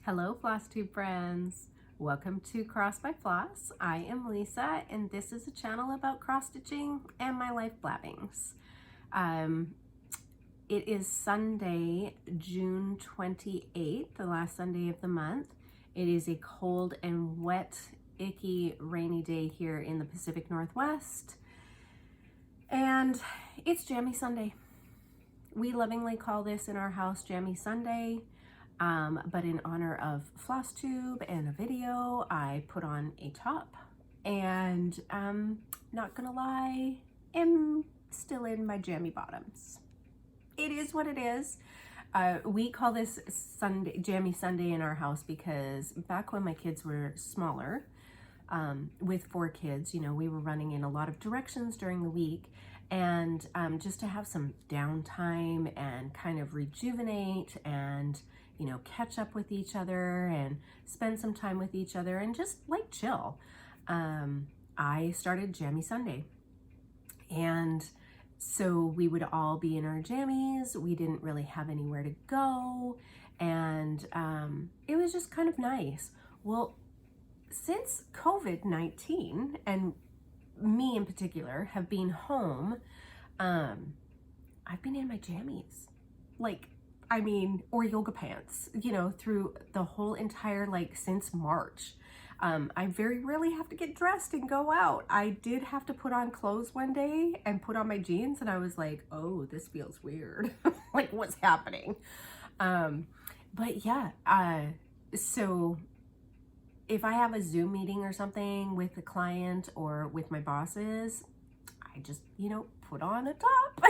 Hello Flosstube friends! Welcome to Cross by Floss. I am Lisa and this is a channel about cross stitching and my life blabbings. It is Sunday, June 28th, the last Sunday of the month. It is a cold and wet, icky, rainy day here in the Pacific Northwest. And it's Jammy Sunday. We lovingly call this in our house Jammy Sunday. But in honor of Flosstube and a video, I put on a top and not gonna lie, am still in my jammy bottoms. It is what it is. We call this Sunday, Jammy Sunday in our house because back when my kids were smaller, with 4 kids, you know, we were running in a lot of directions during the week, and just to have some downtime and kind of rejuvenate and, you know, catch up with each other and spend some time with each other and just like chill. I started Jammy Sunday, and so we would all be in our jammies. We didn't really have anywhere to go, and it was just kind of nice. Well, since COVID-19 and me in particular have been home, I've been in my jammies, like, I mean, or yoga pants, you know, through the whole entire, like, since March. I very rarely have to get dressed and go out. I did have to put on clothes one day and put on my jeans, and I was like, oh, this feels weird. Like, what's happening? But yeah, so if I have a Zoom meeting or something with a client or with my bosses, I just, you know, put on a top,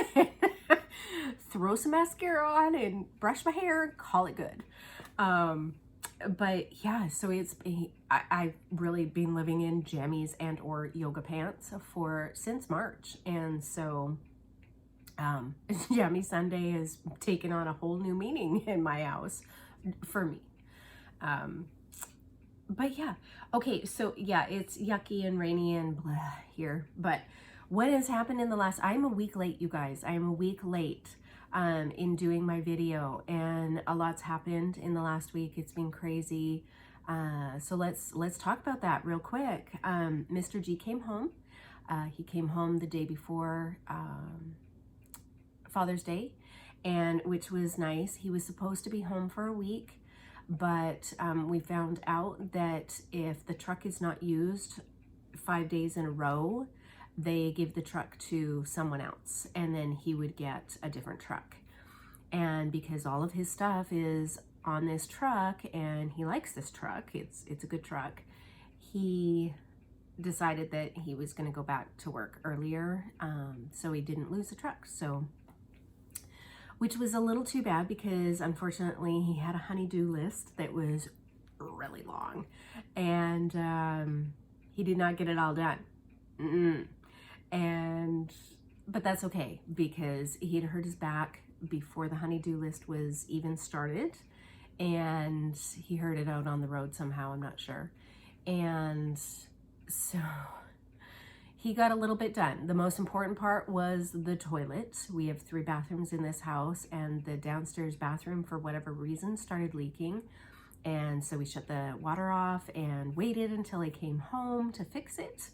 throw some mascara on and brush my hair and call it good. But yeah, so I've really been living in jammies and or yoga pants since March. And so Jammy Sunday has taken on a whole new meaning in my house for me. But yeah, okay, so yeah, it's yucky and rainy and blah here, but what has happened in the last, I'm a week late, you guys. I am a week late in doing my video, and a lot's happened in the last week. It's been crazy. So let's talk about that real quick. Mr. G came home. He came home the day before Father's Day, and which was nice. He was supposed to be home for a week, but we found out that if the truck is not used 5 days in a row, they give the truck to someone else, and then he would get a different truck. And because all of his stuff is on this truck and he likes this truck, it's a good truck, he decided that he was going to go back to work earlier, so he didn't lose the truck. So, which was a little too bad because unfortunately he had a honey-do list that was really long, and he did not get it all done. But that's okay because he had hurt his back before the honey-do list was even started, and he hurt it out on the road somehow, I'm not sure. And so he got a little bit done. The most important part was the toilet. We have 3 bathrooms in this house, and the downstairs bathroom, for whatever reason, started leaking. And so we shut the water off and waited until he came home to fix it.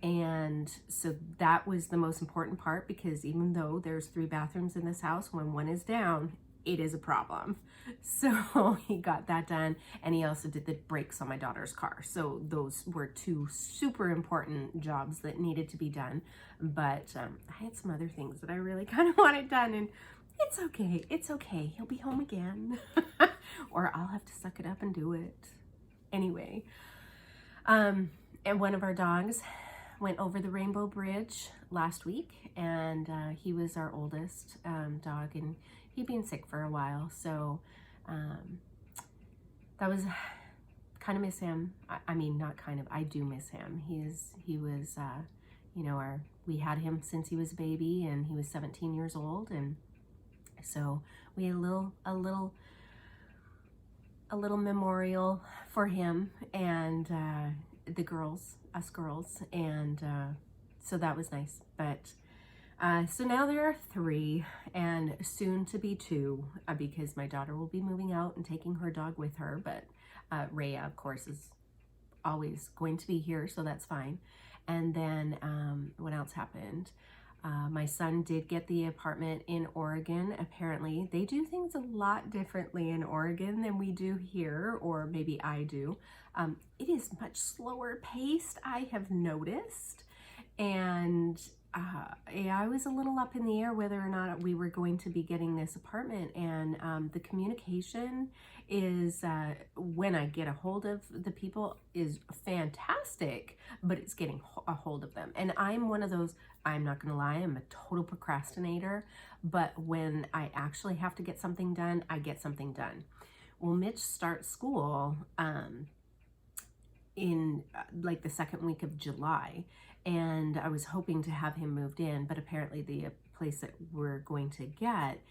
And so that was the most important part, because even though there's 3 bathrooms in this house, when one is down, it is a problem. So he got that done, and he also did the brakes on my daughter's car. So those were 2 super important jobs that needed to be done. But I had some other things that I really kind of wanted done, and it's okay. It's okay. He'll be home again. Or I'll have to suck it up and do it. Anyway, and one of our dogs went over the Rainbow Bridge last week, and he was our oldest dog, and he'd been sick for a while, so that was kind of miss him. I mean, not kind of, I do miss him. He was you know, we had him since he was a baby, and he was 17 years old, and so we had a little memorial for him and the girls, us girls, and so that was nice. But So now there are 3 and soon to be 2 because my daughter will be moving out and taking her dog with her. But Rhea, of course, is always going to be here, so that's fine. And then what else happened? My son did get the apartment in Oregon. Apparently, they do things a lot differently in Oregon than we do here, or maybe I do. It is much slower paced, I have noticed. And yeah, I was a little up in the air whether or not we were going to be getting this apartment. And the communication is, when I get a hold of the people, is fantastic, but it's getting a hold of them. And I'm one of those, I'm not gonna lie, I'm a total procrastinator, but when I actually have to get something done, I get something done. Well, Mitch starts school in like the second week of July, and I was hoping to have him moved in, but apparently the place that we're going to get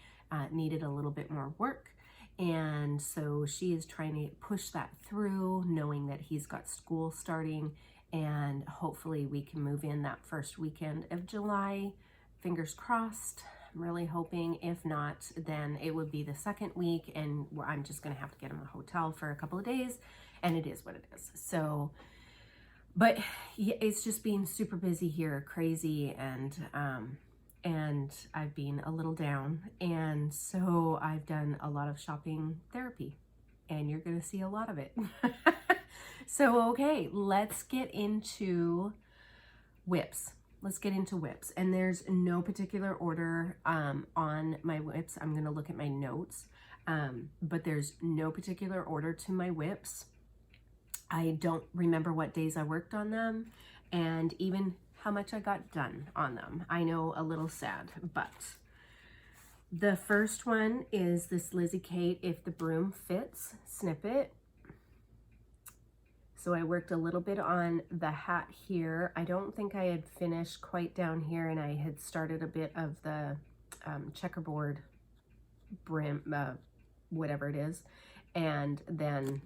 needed a little bit more work. And so she is trying to push that through, knowing that he's got school starting, and hopefully we can move in that first weekend of July. Fingers crossed. I'm really hoping. If not, then it would be the second week, and I'm just gonna have to get him a hotel for a couple of days, and it is what it is. So, but yeah, it's just been super busy here, crazy, and I've been a little down, and so I've done a lot of shopping therapy, and you're gonna see a lot of it. So, okay, let's get into whips. Let's get into whips, and there's no particular order on my whips. I'm gonna look at my notes, but there's no particular order to my whips. I don't remember what days I worked on them, and even how much I got done on them. I know, a little sad, but the first one is this Lizzie Kate If the Broom Fits snippet. So I worked a little bit on the hat here. I don't think I had finished quite down here, and I had started a bit of the checkerboard brim, whatever it is, and then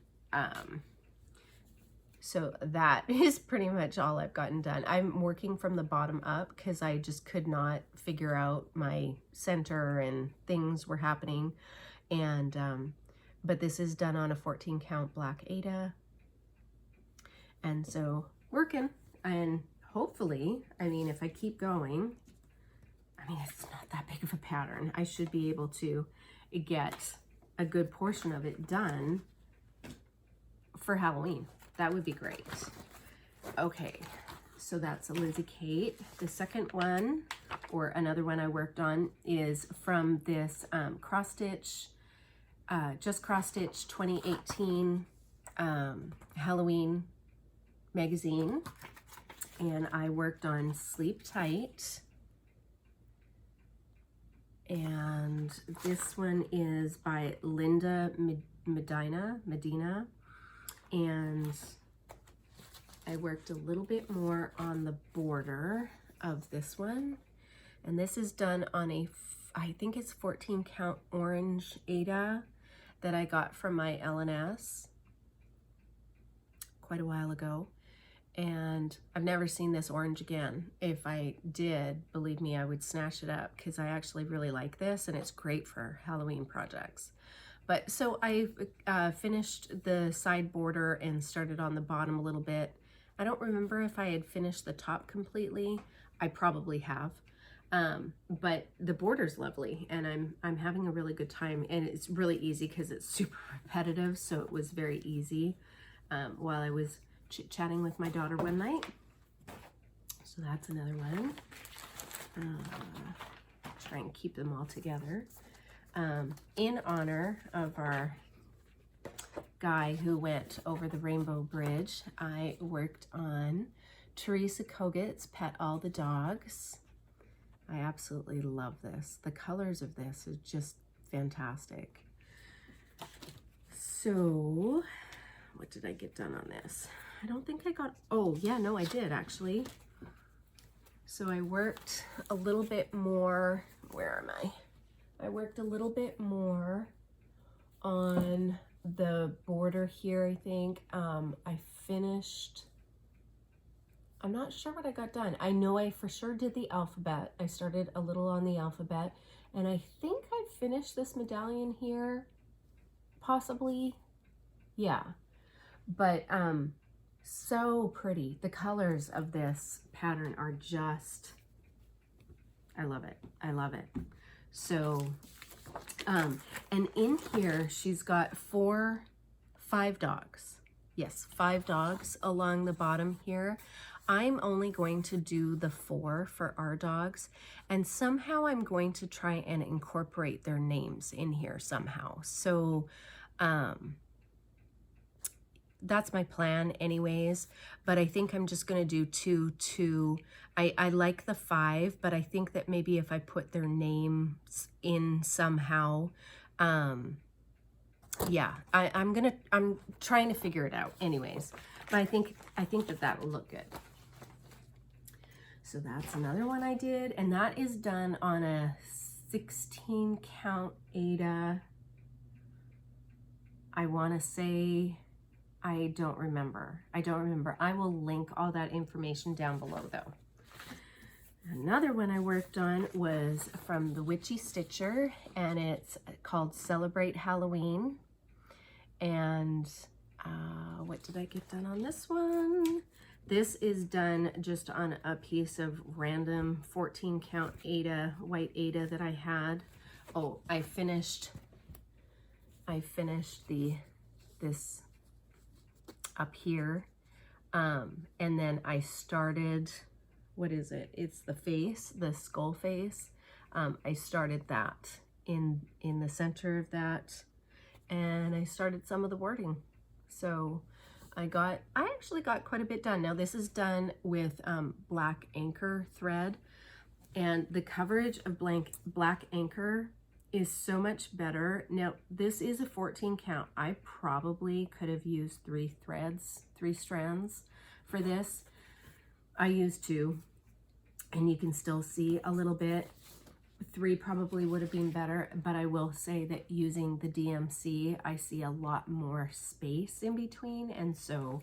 so that is pretty much all I've gotten done. I'm working from the bottom up because I just could not figure out my center, and things were happening. And but this is done on a 14 count black Aida. And so working, and hopefully, I mean, if I keep going, I mean, it's not that big of a pattern. I should be able to get a good portion of it done for Halloween. That would be great. Okay, so that's a Lizzie Kate. The second one, or another one I worked on, is from this cross stitch, Just Cross Stitch 2018 Halloween magazine, and I worked on Sleep Tight. And this one is by Linda Medina, and I worked a little bit more on the border of this one, and this is done on a, I think it's 14 count orange Aida that I got from my L&S quite a while ago, and I've never seen this orange again. If I did, believe me, I would snatch it up because I actually really like this, and it's great for Halloween projects. But so I finished the side border and started on the bottom a little bit. I don't remember if I had finished the top completely. I probably have. But the border's lovely, and I'm having a really good time, and it's really easy because it's super repetitive, so it was very easy while I was chit-chatting with my daughter one night. So that's another one. Try and keep them all together. In honor of our guy who went over the Rainbow Bridge, I worked on Teresa Kogut's Pet All the Dogs. I absolutely love this. The colors of this is just fantastic. So, what did I get done on this? I don't think I got, oh yeah, no, I did actually. So I worked a little bit more, where am I? I worked a little bit more on the border here, I think. I finished I'm not sure what I got done. I know I for sure did the alphabet. I started a little on the alphabet, and I think I finished this medallion here, possibly. Yeah, but so pretty. The colors of this pattern are just, I love it. I love it. So, and in here, she's got 5 dogs. Yes, 5 dogs along the bottom here. I'm only going to do the 4 for our dogs, and somehow I'm going to try and incorporate their names in here somehow. So, that's my plan anyways, but I think I'm just going to do 2. I like the 5, but I think that maybe if I put their names in somehow, yeah, I'm trying to figure it out anyways, but I think that will look good. So that's another one I did, and that is done on a 16 count Aida. I want to say, I don't remember. I will link all that information down below though. Another one I worked on was from the Witchy Stitcher, and it's called Celebrate Halloween. And what did I get done on this one? This is done just on a piece of random 14 count Aida, white Aida that I had. Oh, I finished this up here, and then I started, what is it? It's the face, the skull face. I started that in the center of that, and I started some of the wording. So I actually got quite a bit done. Now this is done with black anchor thread, and the coverage of black anchor is so much better. Now this is a 14 count. I probably could have used 3 strands for this. I used 2, and you can still see a little bit. 3 probably would have been better, but I will say that using the DMC, I see a lot more space in between, and so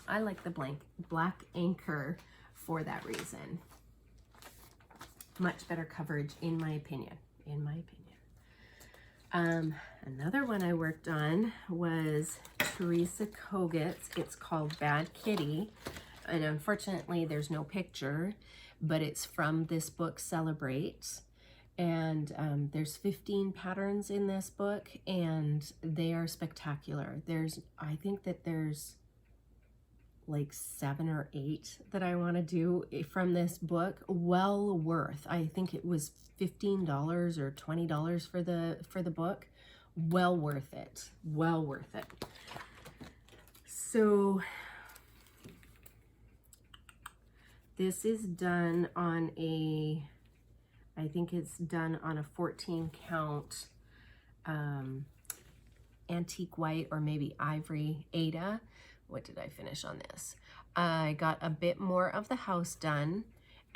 I like the black anchor for that reason. Much better coverage in my opinion. Another one I worked on was Teresa Kogut's. It's called Bad Kitty, and unfortunately there's no picture, but it's from this book Celebrate, and there's 15 patterns in this book, and they are spectacular. I think that there's like 7 or 8 that I want to do from this book. Well worth. I think it was $15 or $20 for the book. Well worth it. Well worth it. So this is done on I think it's done on a 14 count antique white or maybe ivory Aida. What did I finish on this? I got a bit more of the house done,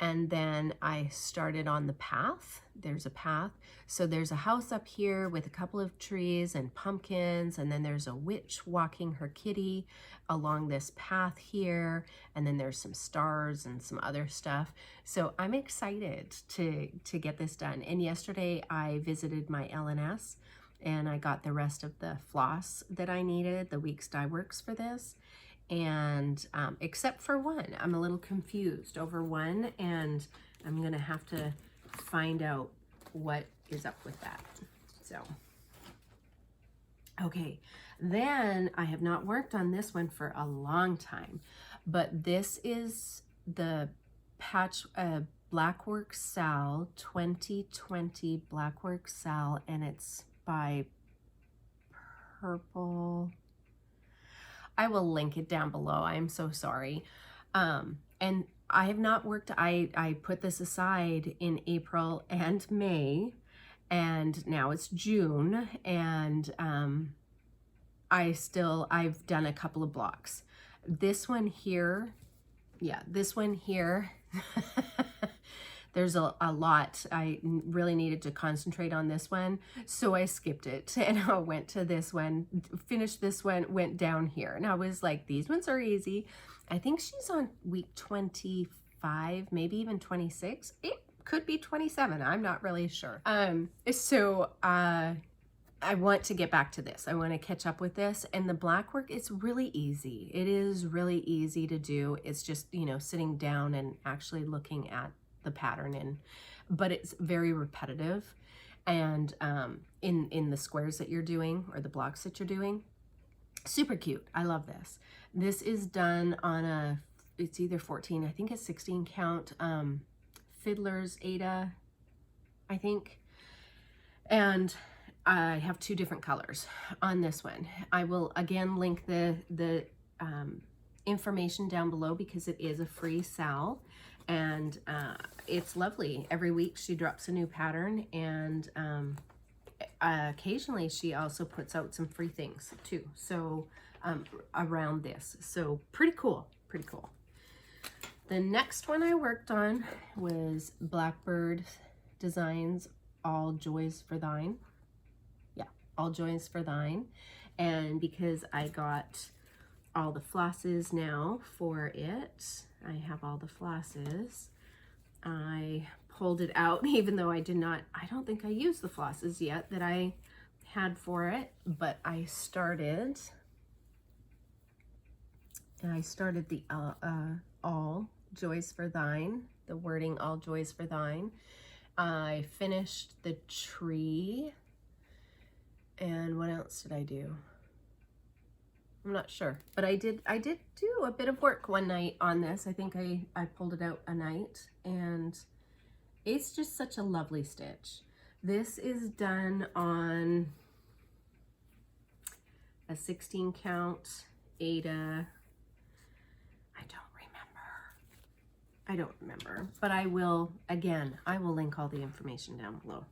and then I started on the path. There's a path. So there's a house up here with a couple of trees and pumpkins, and then there's a witch walking her kitty along this path here, and then there's some stars and some other stuff. So I'm excited to get this done. And yesterday I visited my LNS, and I got the rest of the floss that I needed, the Weeks Dye Works for this. And except for one, I'm a little confused over one, and I'm gonna have to find out what is up with that. So, okay, then I have not worked on this one for a long time, but this is the patch Blackwork Sal 2020 Blackwork Sal, and it's by Purple. I will link it down below. I'm so sorry. And I have not worked, I put this aside in April and May, and now it's June, and I've done a couple of blocks. This one here, yeah, this one here, there's a lot. I really needed to concentrate on this one, so I skipped it and I went to this one, finished this one, went down here, and I was like, these ones are easy. I think she's on week 25, maybe even 26. It could be 27. I'm not really sure. I want to get back to this. I want to catch up with this. And the black work, it's really easy. It is really easy to do. It's just, you know, sitting down and actually looking at the pattern, but it's very repetitive. And in the squares that you're doing, or the blocks that you're doing, super cute. I love this. This is done on it's either 14, I think it's 16 count, Fiddler's Aida, I think. And I have 2 different colors on this one. I will again link the information down below because it is a free sal, and it's lovely. Every week she drops a new pattern, and occasionally she also puts out some free things too, so around this. So pretty cool, pretty cool. The next one I worked on was Blackbird Designs, All Joys for Thine. All Joys for Thine. And because I got all the flosses now for it, I have all the flosses, I pulled it out, even though I don't think I used the flosses yet that I had for it, but I started the All Joys for Thine, the wording All Joys for Thine. I finished the tree. And what else did I do? I'm not sure, but I did do a bit of work one night on this. I think I pulled it out a night, and it's just such a lovely stitch. This is done on a 16 count Aida. I don't remember, but I will link all the information down below.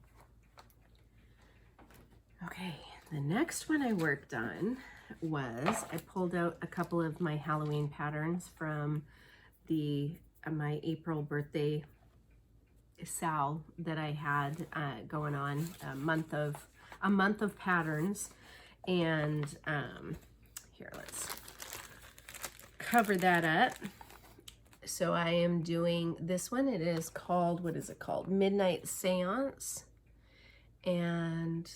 Okay, the next one I worked on was, I pulled out a couple of my Halloween patterns from my April birthday sal that I had going on, a month of patterns. And here, let's cover that up. So I am doing this one. It is called, what is it called? Midnight Seance. And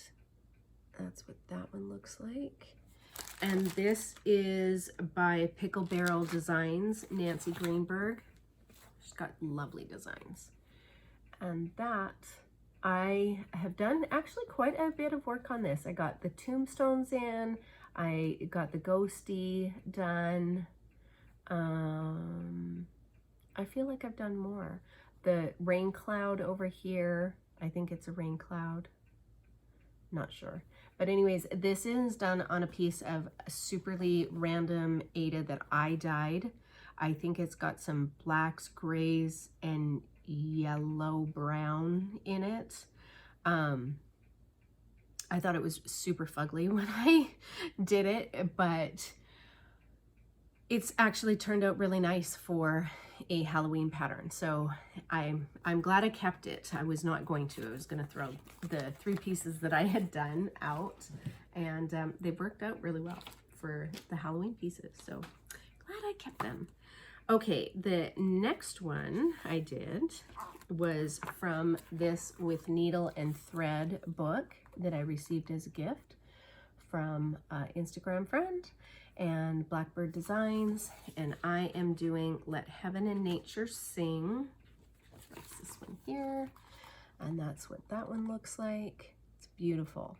that's what that one looks like. And this is by Pickle Barrel Designs, Nancy Greenberg. She's got lovely designs. And that, I have done actually quite a bit of work on this. I got the tombstones in, I got the ghosty done. I feel like I've done more. The rain cloud over here, I think it's a rain cloud. Not sure. But anyways, this is done on a piece of superly random Aida that I dyed. I think it's got some blacks, grays, and yellow brown in it. I thought it was super fugly when I did it, but it's actually turned out really nice for a Halloween pattern. So I'm glad I kept it. I was not going to. I was going to throw the 3 pieces that I had done out, and they worked out really well for the Halloween pieces. So glad I kept them. Okay, the next one I did was from this With Needle and Thread book that I received as a gift from an Instagram friend and Blackbird Designs, and I am doing Let Heaven and Nature Sing. That's this one here, and that's what that one looks like. It's beautiful.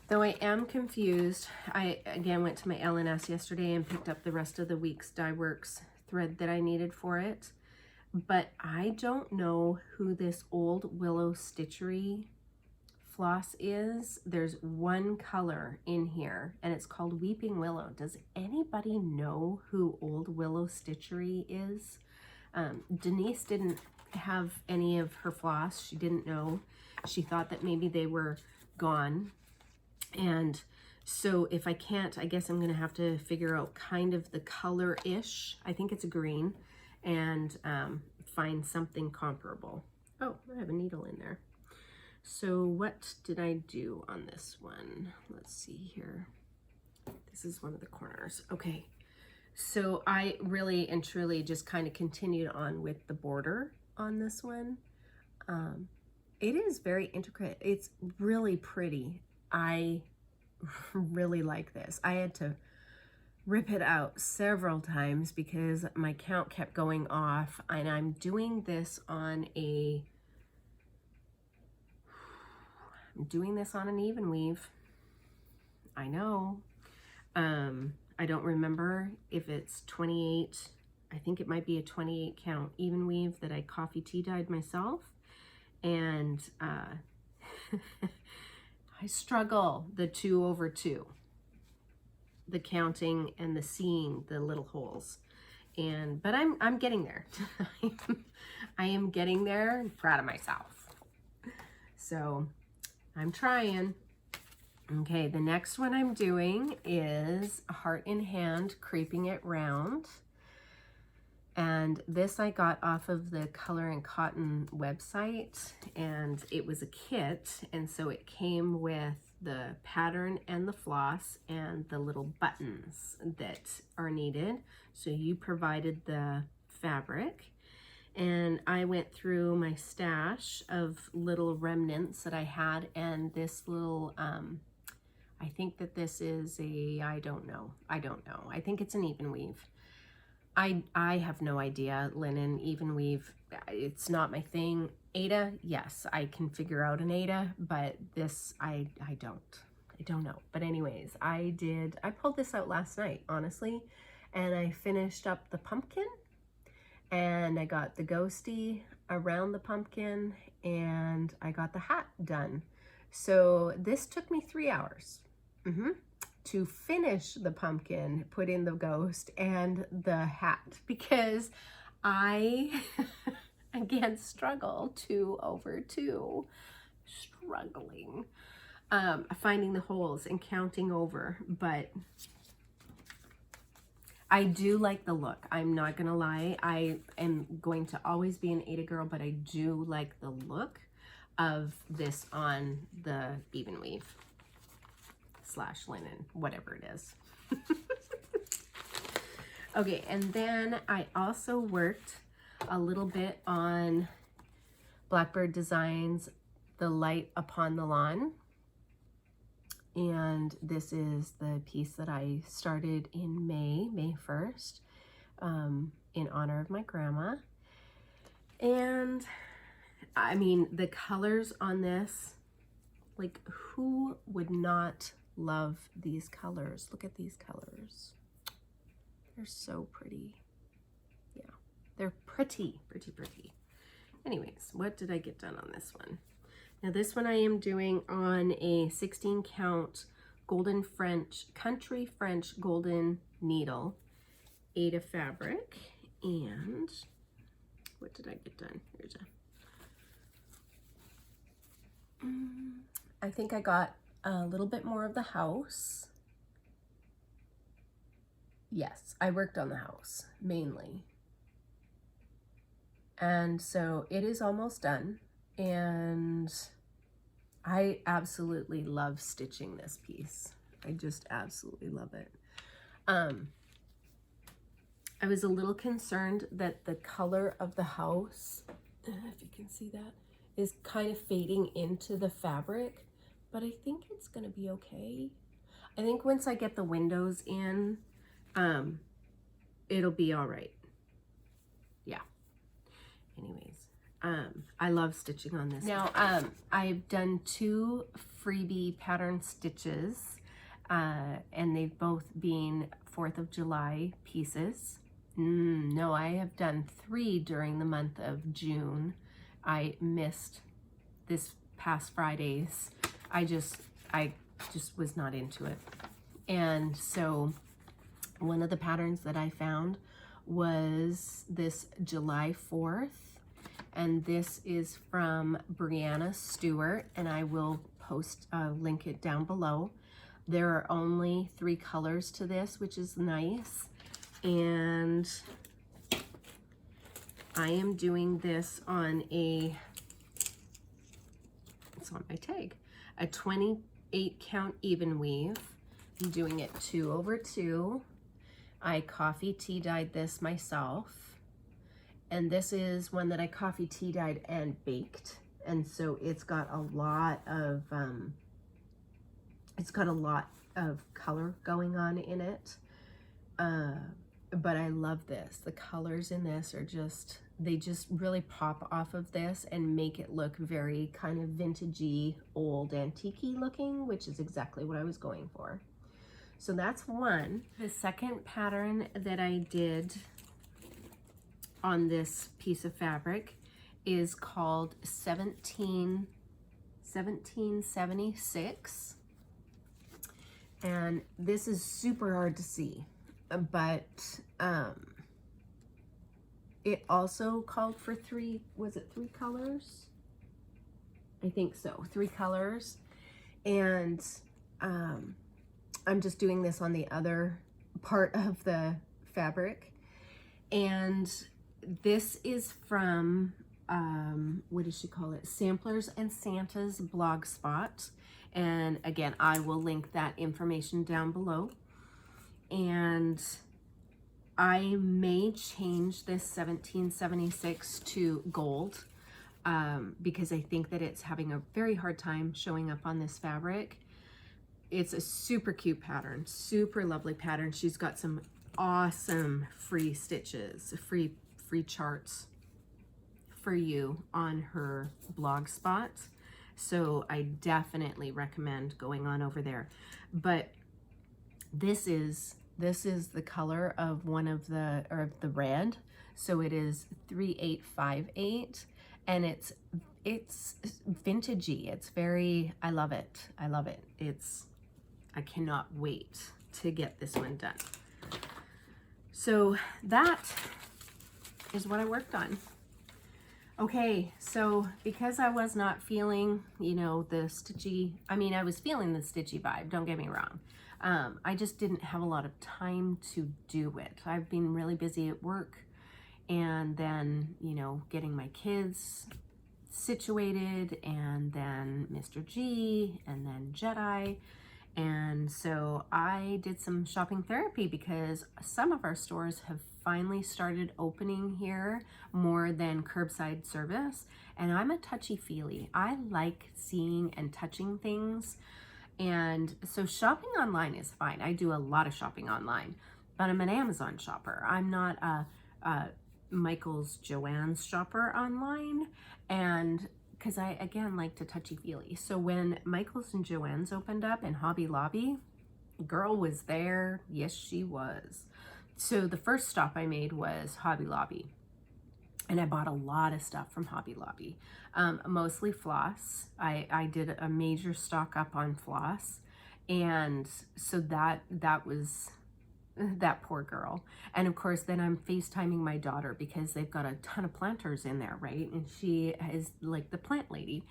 Though I am confused, I again went to my LNS yesterday and picked up the rest of the week's Dye Works thread that I needed for it, but I don't know who this Old Willow Stitchery floss is. There's one color in here and it's called Weeping Willow. Does anybody know who Old Willow Stitchery is? Denise didn't have any of her floss. She didn't know. She thought that maybe they were gone. And so if I can't, I guess I'm gonna have to figure out kind of the color-ish. I think it's a green, and find something comparable. Oh, I have a needle in there. So what did I do on this one? Let's see here. This is one of the corners. Okay, so I really and truly just kind of continued on with the border on this one. It is very intricate. It's really pretty. I really like this. I had to rip it out several times because my count kept going off, and I'm doing this on a an even weave. I know. I don't remember if it's 28. I think it might be a 28 count even weave that I coffee tea dyed myself. And I struggle the 2/2, the counting and the seeing the little holes. But I'm getting there. I am getting there. I'm proud of myself. So I'm trying. Okay, the next one I'm doing is Heart in Hand, Creeping It Round. And this I got off of the Color and Cotton website, and it was a kit, and so it came with the pattern and the floss and the little buttons that are needed. So you provided the fabric, and I went through my stash of little remnants that I had, and this little, I think that this is a, I don't know. I think it's an even weave. I have no idea, linen, even weave, it's not my thing. Aida, yes, I can figure out an Aida, but this, I don't know. But anyways, I pulled this out last night, honestly, and I finished up the pumpkin, and I got the ghosty around the pumpkin, and I got the hat done. So this took me 3 hours. To finish the pumpkin, put in the ghost and the hat, because I again struggle 2/2, struggling finding the holes and counting over. But I do like the look. I'm not gonna lie, I am going to always be an Aida girl, but I do like the look of this on the even weave / linen, whatever it is. Okay, and then I also worked a little bit on Blackbird Designs, the Light Upon the Lawn. And this is the piece that I started in May 1st, in honor of my grandma. And I mean, the colors on this, like, who would not love these colors? Look at these colors. They're so pretty. Yeah, they're pretty. Anyways, what did I get done on this one? Now this one I am doing on a 16 count golden country French golden needle, Aida fabric. And what did I get done? Here's I think I got a little bit more of the house. Yes, I worked on the house mainly. And so it is almost done, and I absolutely love stitching this piece. I just absolutely love it. I was a little concerned that the color of the house, if you can see that, is kind of fading into the fabric, but I think it's gonna be okay. I think once I get the windows in, it'll be all right. Yeah. Anyways, I love stitching on this. Now, I've done 2 freebie pattern stitches, and they've both been 4th of July pieces. No, I have done 3 during the month of June. I missed this past Fridays. I just was not into it. And so one of the patterns that I found was this July 4th, and this is from Brianna Stewart, and I will link it down below. There are only 3 colors to this, which is nice. And I am doing this on a, it's on my tag, a 28 count even weave. I'm doing it 2/2. I coffee tea dyed this myself. And this is one that I coffee tea dyed and baked. And so it's got a lot of, color going on in it. But I love this. The colors in this are just, they just really pop off of this and make it look very kind of vintagey, old, antique-y looking, which is exactly what I was going for. So that's one. The second pattern that I did on this piece of fabric is called 1776. And this is super hard to see, but it also called for three colors? I think so, 3 colors. And I'm just doing this on the other part of the fabric. And this is from, what does she call it? Samplers and Santa's blog spot. And again, I will link that information down below. And I may change this 1776 to gold because I think that it's having a very hard time showing up on this fabric. It's a super cute pattern, super lovely pattern. She's got some awesome free stitches, free charts for you on her blog spot. So I definitely recommend going on over there. But this is the color of one of the, or the red. So it is 3858, and it's vintagey. It's very, I love it. I love it. I cannot wait to get this one done. So that is what I worked on. Okay, so because I was not feeling, you know, the stitchy, I mean, I was feeling the stitchy vibe, don't get me wrong. I just didn't have a lot of time to do it. I've been really busy at work, and then, you know, getting my kids situated, and then Mr. G, and then Jedi. And so I did some shopping therapy because some of our stores have finally started opening here more than curbside service. And I'm a touchy-feely. I like seeing and touching things. And so shopping online is fine. I do a lot of shopping online, but I'm an Amazon shopper. I'm not a Michael's Joann's shopper online. And because I, again, like to touchy-feely. So when Michael's and Joann's opened up in Hobby Lobby, girl was there. Yes, she was. So the first stop I made was Hobby Lobby. And I bought a lot of stuff from Hobby Lobby, mostly floss. I did a major stock up on floss. And so that was that poor girl. And of course, then I'm FaceTiming my daughter because they've got a ton of planters in there, right? And she is like the plant lady.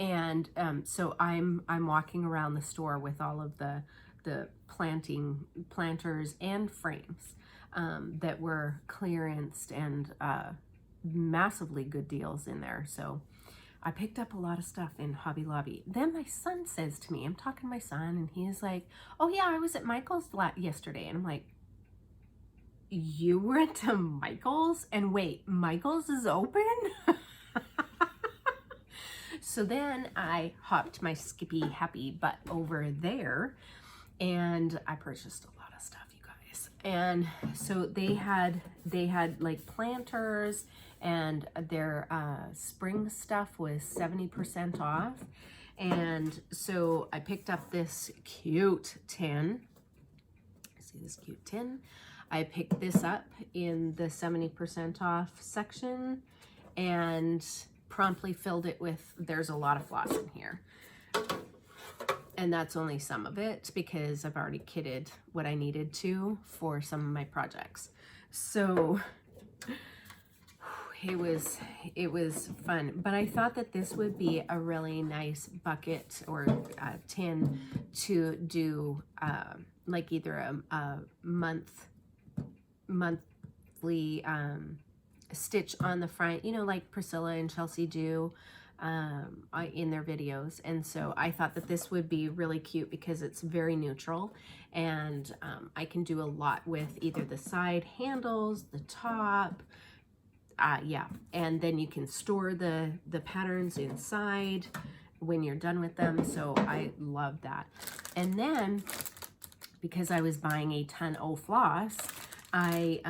And so I'm walking around the store with all of the planters and frames that were clearanced and massively good deals in there. So I picked up a lot of stuff in Hobby Lobby. Then my son says to me, I'm talking to my son, and he's like, oh yeah, I was at Michael's yesterday. And I'm like, you went to Michael's? And wait, Michael's is open? So then I hopped my skippy happy butt over there, and I purchased a lot of stuff, you guys. And so they had like planters, and their spring stuff was 70% off. And so I picked up this cute tin. See this cute tin? I picked this up in the 70% off section and promptly filled it with, there's a lot of floss in here. And that's only some of it because I've already kitted what I needed to for some of my projects. So it was fun, but I thought that this would be a really nice bucket or tin to do like either a monthly stitch on the front, you know, like Priscilla and Chelsea do in their videos. And so I thought that this would be really cute because it's very neutral, and I can do a lot with either the side handles, the top, yeah, and then you can store the patterns inside when you're done with them. So I love that. And then because I was buying a ton of floss, I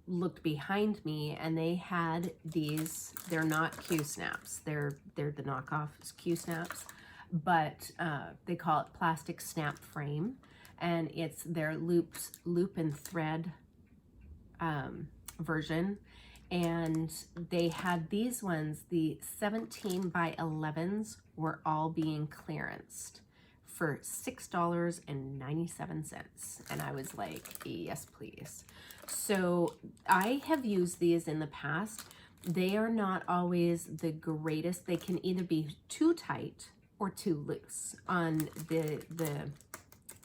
looked behind me, and they had these. They're not Q snaps. They're the knockoff Q snaps, but they call it plastic snap frame, and it's their loop and thread version. And they had these ones, the 17 by 11s were all being clearanced for $6.97. And I was like, yes, please. So I have used these in the past. They are not always the greatest. They can either be too tight or too loose on the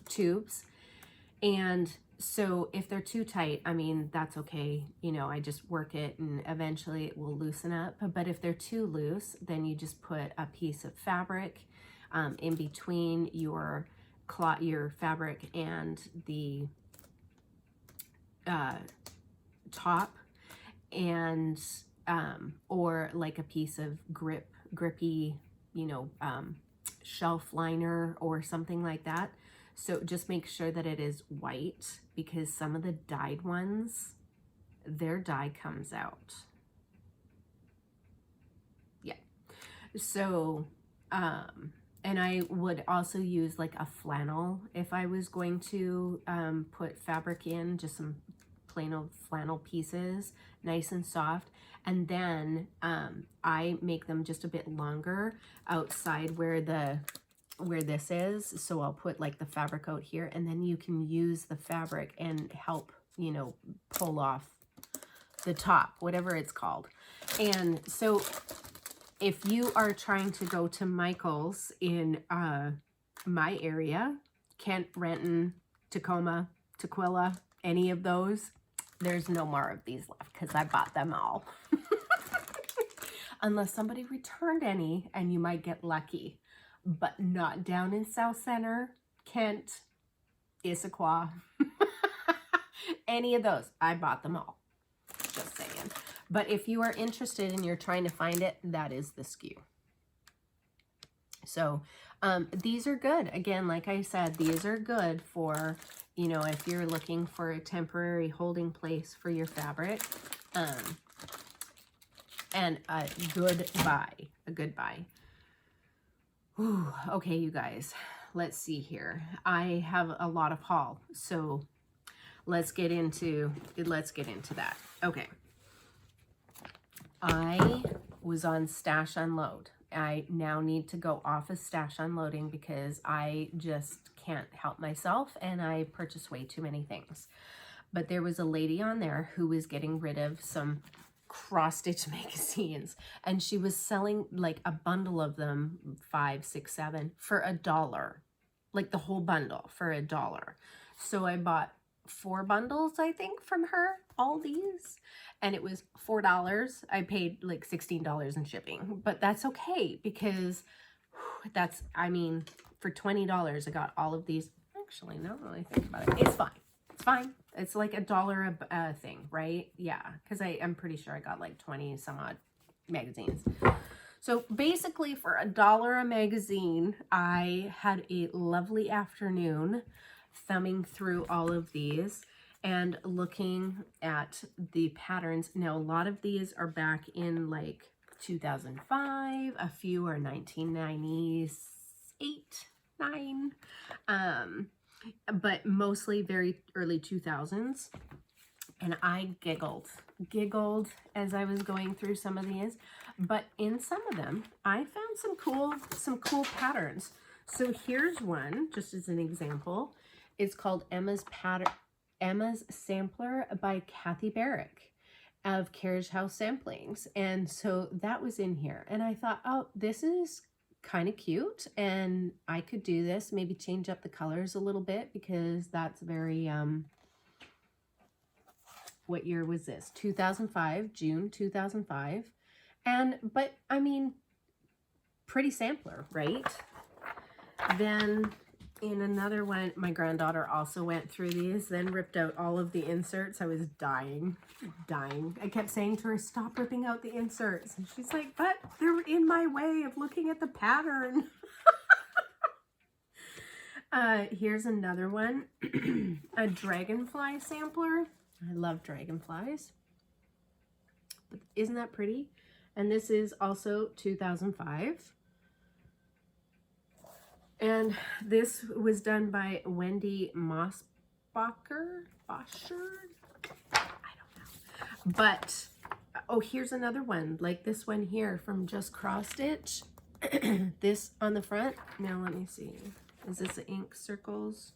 tubes. And so if they're too tight, I mean, that's okay. You know, I just work it and eventually it will loosen up. But if they're too loose, then you just put a piece of fabric in between your fabric and the top, and or like a piece of grippy, you know, shelf liner or something like that. So just make sure that it is white, because some of the dyed ones, their dye comes out. Yeah. So, and I would also use like a flannel if I was going to put fabric in, just some plain old flannel pieces, nice and soft. And then I make them just a bit longer outside where this is. So I'll put like the fabric out here, and then you can use the fabric and help, you know, pull off the top, whatever it's called. And so if you are trying to go to Michael's in my area, Kent, Renton, Tacoma, Tukwila, any of those, there's no more of these left because I bought them all. Unless somebody returned any, and you might get lucky. But not down in South Center, Kent, Issaquah, any of those. I bought them all, just saying. But if you are interested and you're trying to find it, that is the SKU. So these are good. Again, like I said, these are good for, you know, if you're looking for a temporary holding place for your fabric. And a good buy, Ooh, okay, you guys, let's see here. I have a lot of haul, so let's get into that. Okay. I was on Stash Unload. I now need to go off of Stash Unloading because I just can't help myself, and I purchase way too many things. But there was a lady on there who was getting rid of some cross-stitch magazines, and she was selling like a bundle of them, 5, 6, 7 for $1, like the whole bundle for $1. So I bought 4 bundles, I think, from her, all these, and it was $4. I paid like $16 in shipping, but that's okay because that's, I mean, for $20 I got all of these. Actually, no, when I think about it, it's fine. It's fine. It's like $1 a thing, right? Yeah, because I'm pretty sure I got like 20 some odd magazines. So basically for $1 a magazine, I had a lovely afternoon thumbing through all of these and looking at the patterns. Now, a lot of these are back in like 2005. A few are 1998, 9. But mostly very early 2000s. And I giggled as I was going through some of these. But in some of them, I found some cool patterns. So here's one, just as an example. It's called Emma's Sampler by Kathy Barrick of Carriage House Samplings. And so that was in here. And I thought, oh, this is kind of cute, and I could do this, maybe change up the colors a little bit, because that's very what year was this? 2005, June 2005. But I mean, pretty sampler, right? Then in another one, my granddaughter also went through these, then ripped out all of the inserts. I was dying. I kept saying to her, stop ripping out the inserts. And she's like, but they're in my way of looking at the pattern. Here's another one, a Dragonfly Sampler. I love dragonflies. But isn't that pretty? And this is also 2005. And this was done by Wendy Mossbacher. I don't know. But, oh, here's another one, like this one here from Just Cross Stitch. This on the front. Now let me see. Is this the ink circles?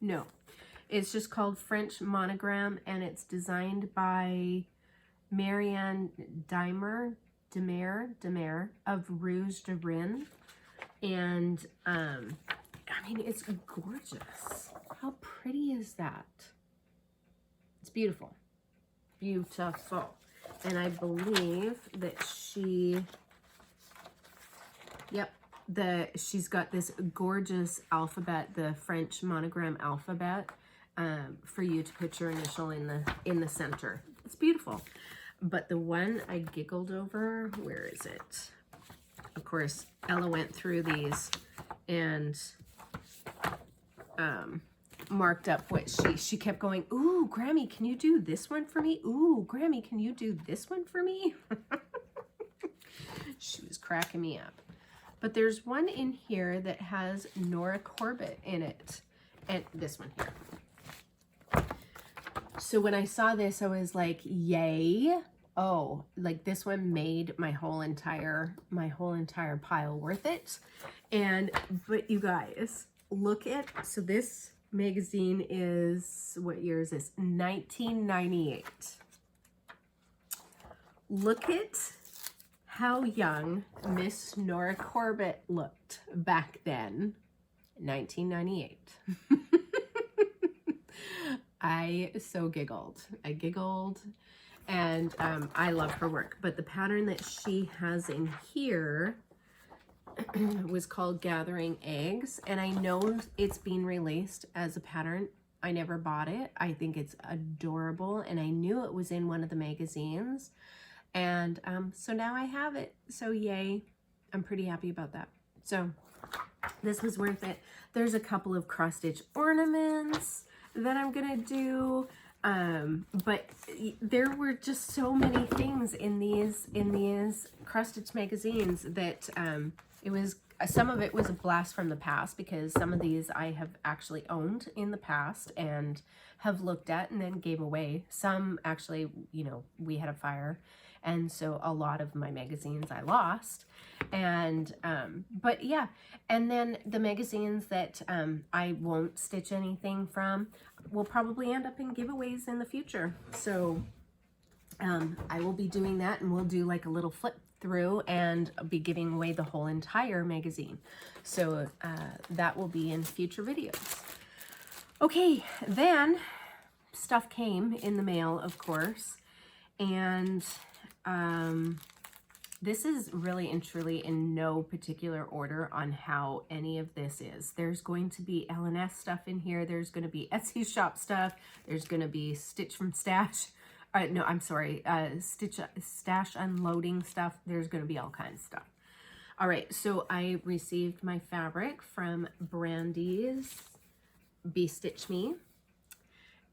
No. It's just called French Monogram, and it's designed by Marianne Demer of Rouge de Rennes. And, I mean, it's gorgeous. How pretty is that? It's beautiful. Beautiful. And I believe that she, yep, she's got this gorgeous alphabet, the French Monogram alphabet, for you to put your initial in the center. It's beautiful. But the one I giggled over, where is it? Of course, Ella went through these and marked up what she kept going, ooh, Grammy, can you do this one for me? Ooh, Grammy, can you do this one for me? She was cracking me up. But there's one in here that has Nora Corbett in it. And this one here. So when I saw this, I was like, yay. Oh, like this one made my whole entire pile worth it. But you guys, look at, so this magazine is, what year is this? 1998. Look at how young Miss Nora Corbett looked back then, 1998. I so giggled. I giggled, and I love her work. But the pattern that she has in here was called Gathering Eggs, and I know it's being released as a pattern. I never bought it. I think it's adorable, and I knew it was in one of the magazines, and so now I have it. So yay, I'm pretty happy about that. So this was worth it. There's a couple of cross-stitch ornaments that I'm gonna do, but there were just so many things in these cross-stitch magazines that it was, some of it was a blast from the past, because some of these I have actually owned in the past and have looked at and then gave away. Some actually, you know, we had a fire, and so a lot of my magazines I lost. And but yeah, and then the magazines that I won't stitch anything from will probably end up in giveaways in the future. So I will be doing that, and we'll do like a little flip through and be giving away the whole entire magazine. So that will be in future videos. Okay, then stuff came in the mail, of course, and this is really and truly in no particular order on how any of this is. There's going to be L&S stuff in here. There's going to be Etsy shop stuff. There's going to be Stitch from Stash. No, I'm sorry. Stash unloading stuff. There's going to be all kinds of stuff. All right. So I received my fabric from Brandy's Be Stitch Me.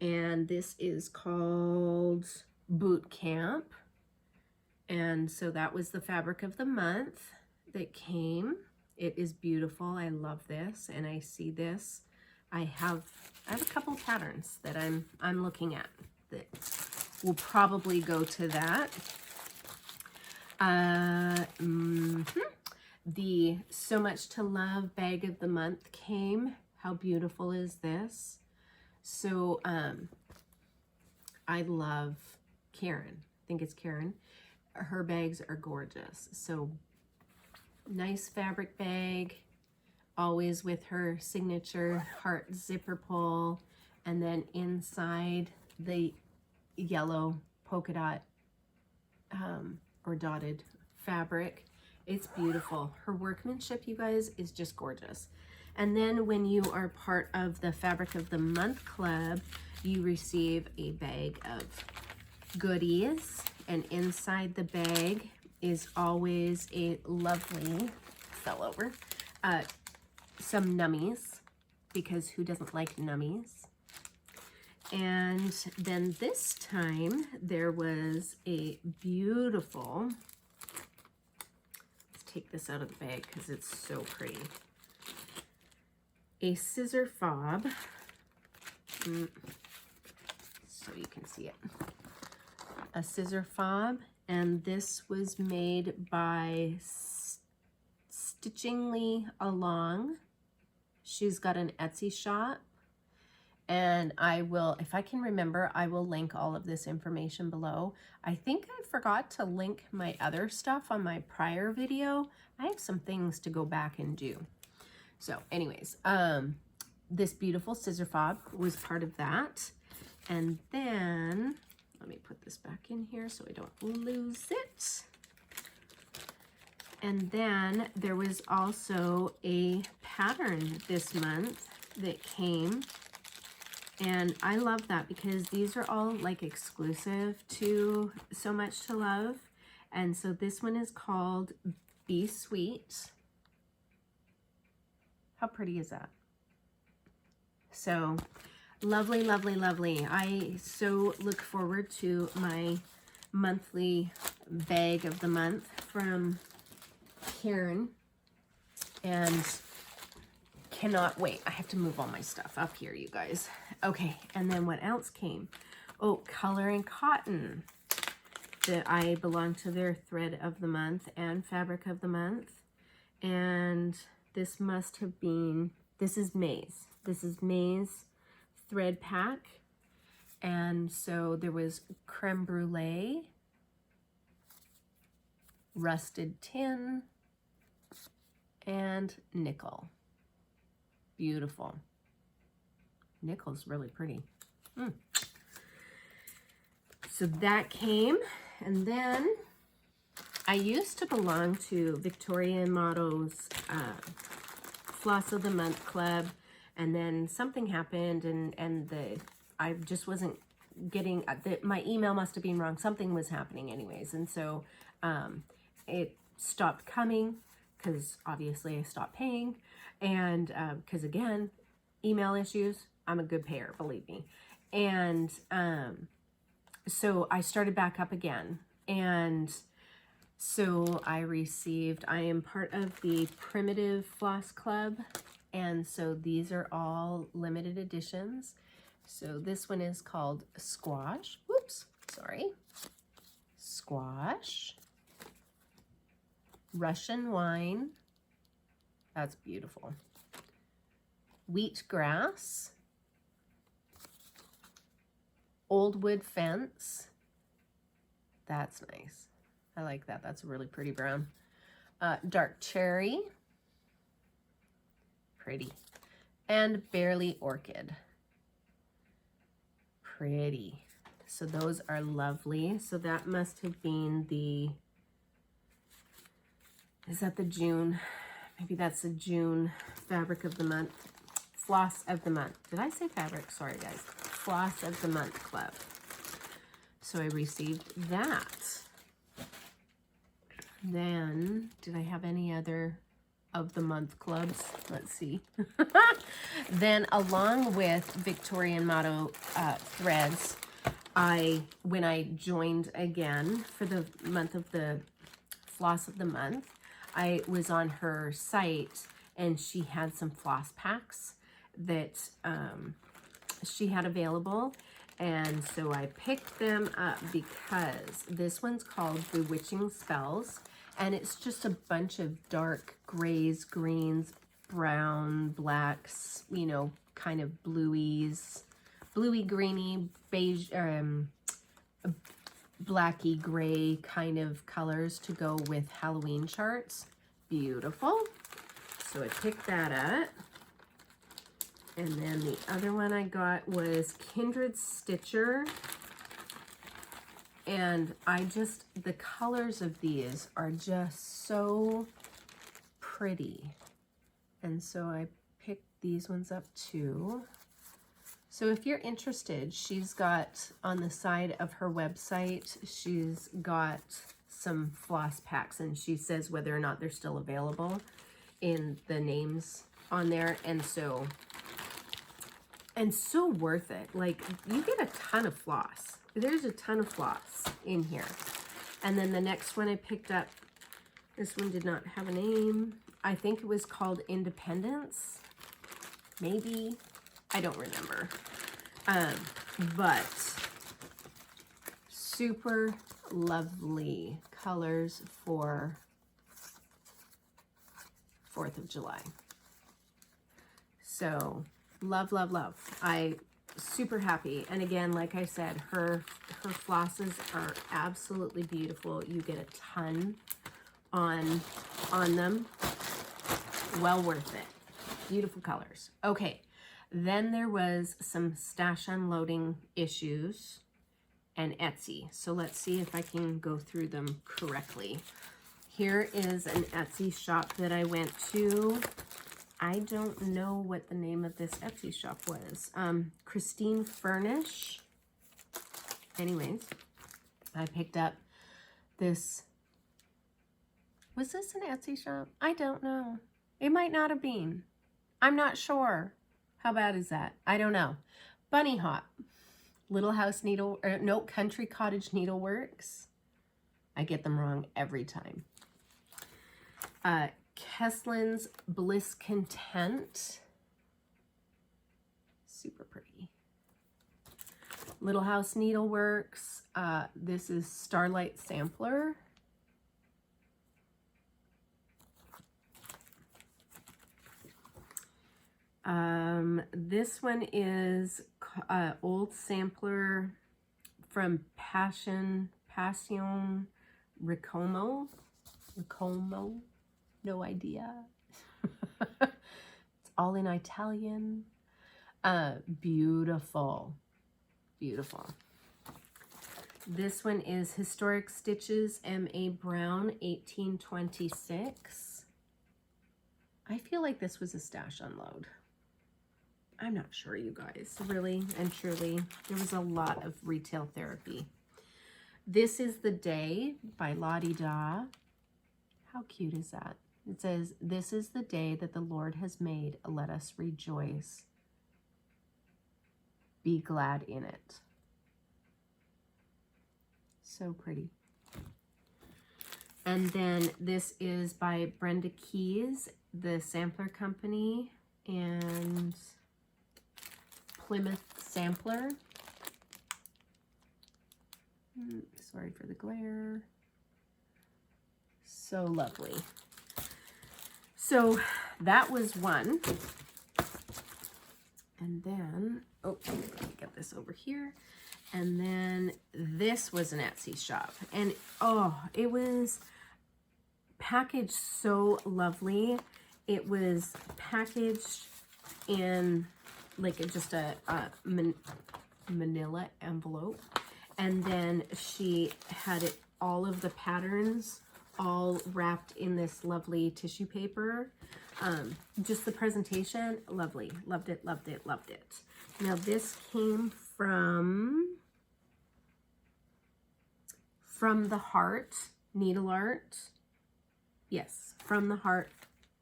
And this is called Boot Camp. And so that was the fabric of the month that came. It is beautiful. I love this, and I see this. I have a couple patterns that I'm looking at that will probably go to that. The So Much to Love bag of the month came. How beautiful is this? So I love Karen. I think it's Karen. Her bags are gorgeous. So nice fabric bag, always with her signature heart zipper pull. and then inside the yellow polka dot or dotted fabric. It's beautiful. Her workmanship, you guys, is just gorgeous. And then when you are part of the Fabric of the Month Club, you receive a bag of goodies, and inside the bag is always a lovely, fell over, some nummies, because who doesn't like nummies? And then this time there was a beautiful, let's take this out of the bag because it's so pretty, a scissor fob, so you can see it, a scissor fob, and this was made by Stitchingly Along. She's got an Etsy shop, and I will, if I can remember, I will link all of this information below. I think I forgot to link my other stuff on my prior video. I have some things to go back and do. So anyways, this beautiful scissor fob was part of that. And then, let me put this back in here so I don't lose it. And then there was also a pattern this month that came. And I love that because these are all like exclusive to So Much to Love. And so this one is called Be Sweet. How pretty is that? So lovely, lovely, lovely. I so look forward to my monthly bag of the month from Karen, and cannot wait. I have to move all my stuff up here, you guys. Okay, and then what else came? Oh, Color and Cotton, that I belong to their thread of the month and fabric of the month. And this must have been, this is May's. This is May's thread pack. And so there was creme brulee, rusted tin, and nickel. Beautiful. Nickel's really pretty. So that came, and then I used to belong to Victoria and Motto's Floss of the Month Club, and then something happened, and I just wasn't getting, my email must have been wrong. Something was happening anyways, and so it stopped coming because obviously I stopped paying, and because again, email issues. I'm a good payer, believe me. And so I started back up again, and so I am part of the Primitive Floss Club, and so these are all limited editions. So this one is called Squash. Whoops, sorry. Squash. Russian Wine. That's beautiful. Wheatgrass. Old Wood Fence. That's nice. I like that. That's a really pretty brown. Dark Cherry. Pretty. And Barely Orchid. Pretty. So those are lovely. So that must have been the, is that the June? Maybe that's the June fabric of the month. Floss of the month. Did I say fabric? Sorry, guys. Floss of the Month Club. So I received that. Then, did I have any other of the month clubs? Let's see. Then, along with Victoria and Motto threads, when I joined again for the month of the Floss of the Month, I was on her site, and she had some floss packs that she had available, and so I picked them up because this one's called Bewitching Spells, and it's just a bunch of dark grays, greens, brown, blacks, you know, kind of bluies, bluey, greeny, beige, blacky gray kind of colors to go with Halloween charts. Beautiful. So I picked that up. And then the other one I got was Kindred Stitcher. And the colors of these are just so pretty. And so I picked these ones up too. So if you're interested, she's got on the side of her website, she's got some floss packs, and she says whether or not they're still available in the names on there. And so worth it. Like, you get a ton of floss. There's a ton of floss in here. And then the next one I picked up, this one did not have a name. I think it was called Independence, maybe. I don't remember. But super lovely colors for 4th of July. So love, love, love. I super happy. And again, like I said, her flosses are absolutely beautiful. You get a ton on them. Well worth it. Beautiful colors. Okay, then there was some stash unloading issues and Etsy. So let's see if I can go through them correctly. Here is an Etsy shop that I went to. I don't know what the name of this Etsy shop was. Christine Furnish. Anyways, I picked up this. Was this an Etsy shop? I don't know. It might not have been. I'm not sure. How bad is that? I don't know. Bunny Hop. Little House Needle, or no, Country Cottage Needleworks. I get them wrong every time. Keslin's Bliss Content. Super pretty. Little House Needleworks. This is Starlight Sampler. This one is old sampler from Passion Ricomo, no idea. It's all in Italian. Beautiful, beautiful. This one is Historic Stitches, M.A. Brown, 1826. I feel like this was a stash unload. I'm not sure, you guys. Really and truly, there was a lot of retail therapy. This is the Day by Lottie Da. How cute is that? It says, "This is the day that the Lord has made. Let us rejoice. Be glad in it." So pretty. And then this is by Brenda Keys, the Sampler Company, and Plymouth Sampler. Sorry for the glare. So lovely. So that was one. And then, oh, let me get this over here. And then this was an Etsy shop. And oh, it was packaged so lovely. It was packaged in like just a manila envelope. And then she had it, all of the patterns all wrapped in this lovely tissue paper. Just the presentation, lovely. Loved it, loved it, loved it. Now this came from the Heart Needle Art. Yes, From the Heart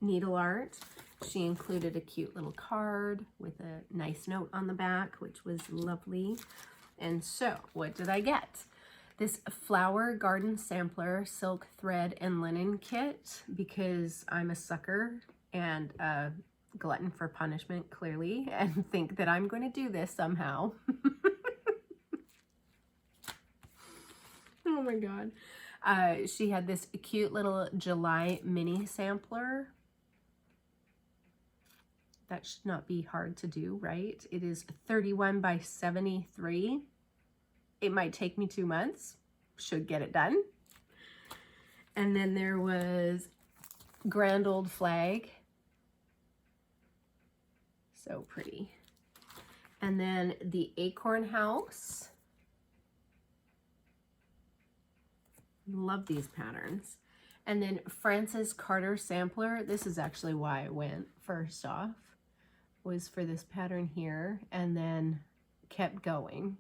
Needle Art. She included a cute little card with a nice note on the back, which was lovely. And so, what did I get? This Flower Garden Sampler Silk Thread and Linen Kit, because I'm a sucker and a glutton for punishment, clearly, and think that I'm going to do this somehow. Oh my God. She had this cute little July mini sampler. That should not be hard to do, right? It is 31 by 73. It might take me 2 months. Should get it done. And then there was Grand Old Flag. So pretty. And then the Acorn House. Love these patterns. And then Frances Carter Sampler. This is actually why I went first off, was for this pattern here, and then kept going.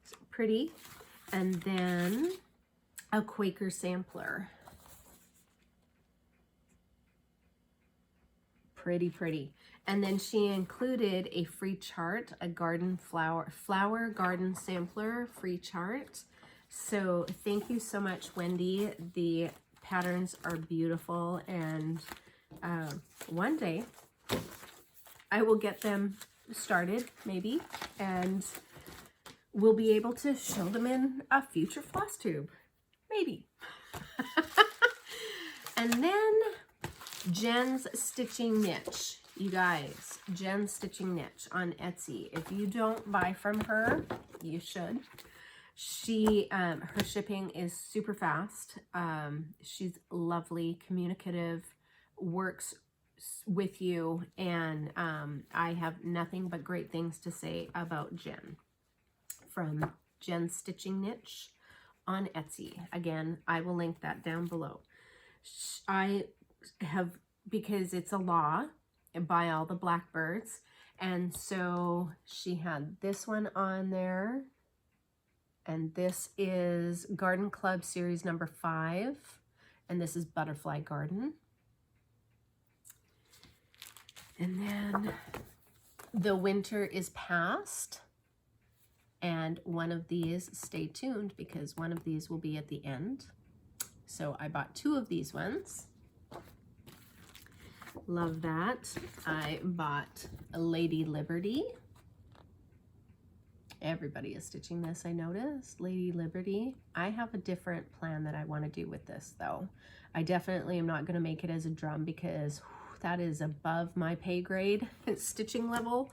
So pretty. And then a Quaker Sampler. Pretty, pretty. And then she included a free chart, a garden flower garden sampler free chart. So thank you so much, Wendy. The patterns are beautiful, and one day I will get them started, maybe, and we'll be able to show them in a future Flosstube, maybe. And then Jen's Stitching Niche. You guys, Jen's Stitching Niche on Etsy. If you don't buy from her, you should. She, her shipping is super fast. She's lovely, communicative, works with you, and I have nothing but great things to say about Jen from Jen's Stitching Niche on Etsy. Again, I will link that down below. I have, because it's a law by all the Blackbirds, and so she had this one on there, and this is Garden Club series number 5, and this is Butterfly Garden. And then The Winter is Past, and one of these, stay tuned because one of these will be at the end. So I bought 2 of these ones. Love that. I bought a Lady Liberty. Everybody is stitching this, I noticed. Lady Liberty. I have a different plan that I want to do with this, though. I definitely am not going to make it as a drum because that is above my pay grade stitching level.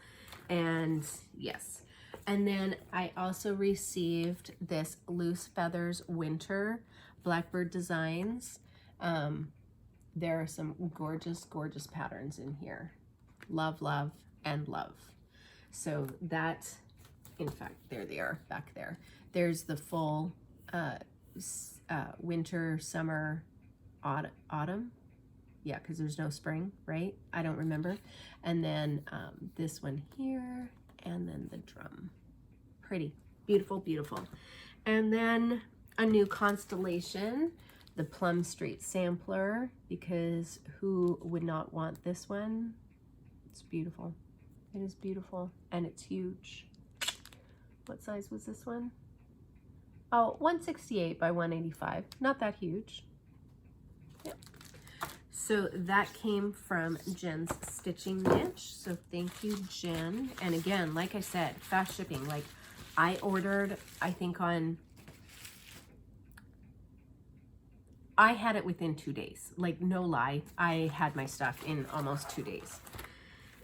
And yes. And then I also received this Loose Feathers Winter Blackbird Designs. There are some gorgeous, gorgeous patterns in here. Love, love, and love. So that, in fact, there they are back there. There's the full winter, summer, autumn. Yeah, because there's no spring, right? I don't remember. And then this one here, and then the drum. Pretty, beautiful, beautiful. And then a new constellation, the Plum Street Sampler, because who would not want this one? It's beautiful. It is beautiful, and it's huge. What size was this one? Oh, 168 by 185. Not that huge. Yep. So that came from Jen's Stitching Niche. So thank you, Jen. And again, like I said, fast shipping. Like I ordered, I think on, I had it within 2 days. Like no lie, I had my stuff in almost 2 days.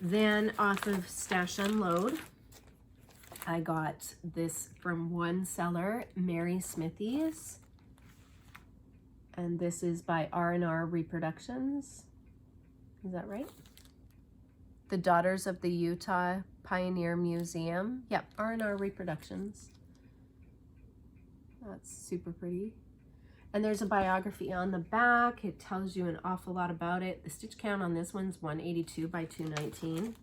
Then off of Stash Unload, I got this from one seller, Mary Smithies. And this is by R&R Reproductions. Is that right? The Daughters of the Utah Pioneer Museum. Yep, R&R Reproductions. That's super pretty. And there's a biography on the back. It tells you an awful lot about it. The stitch count on this one's 182 by 219.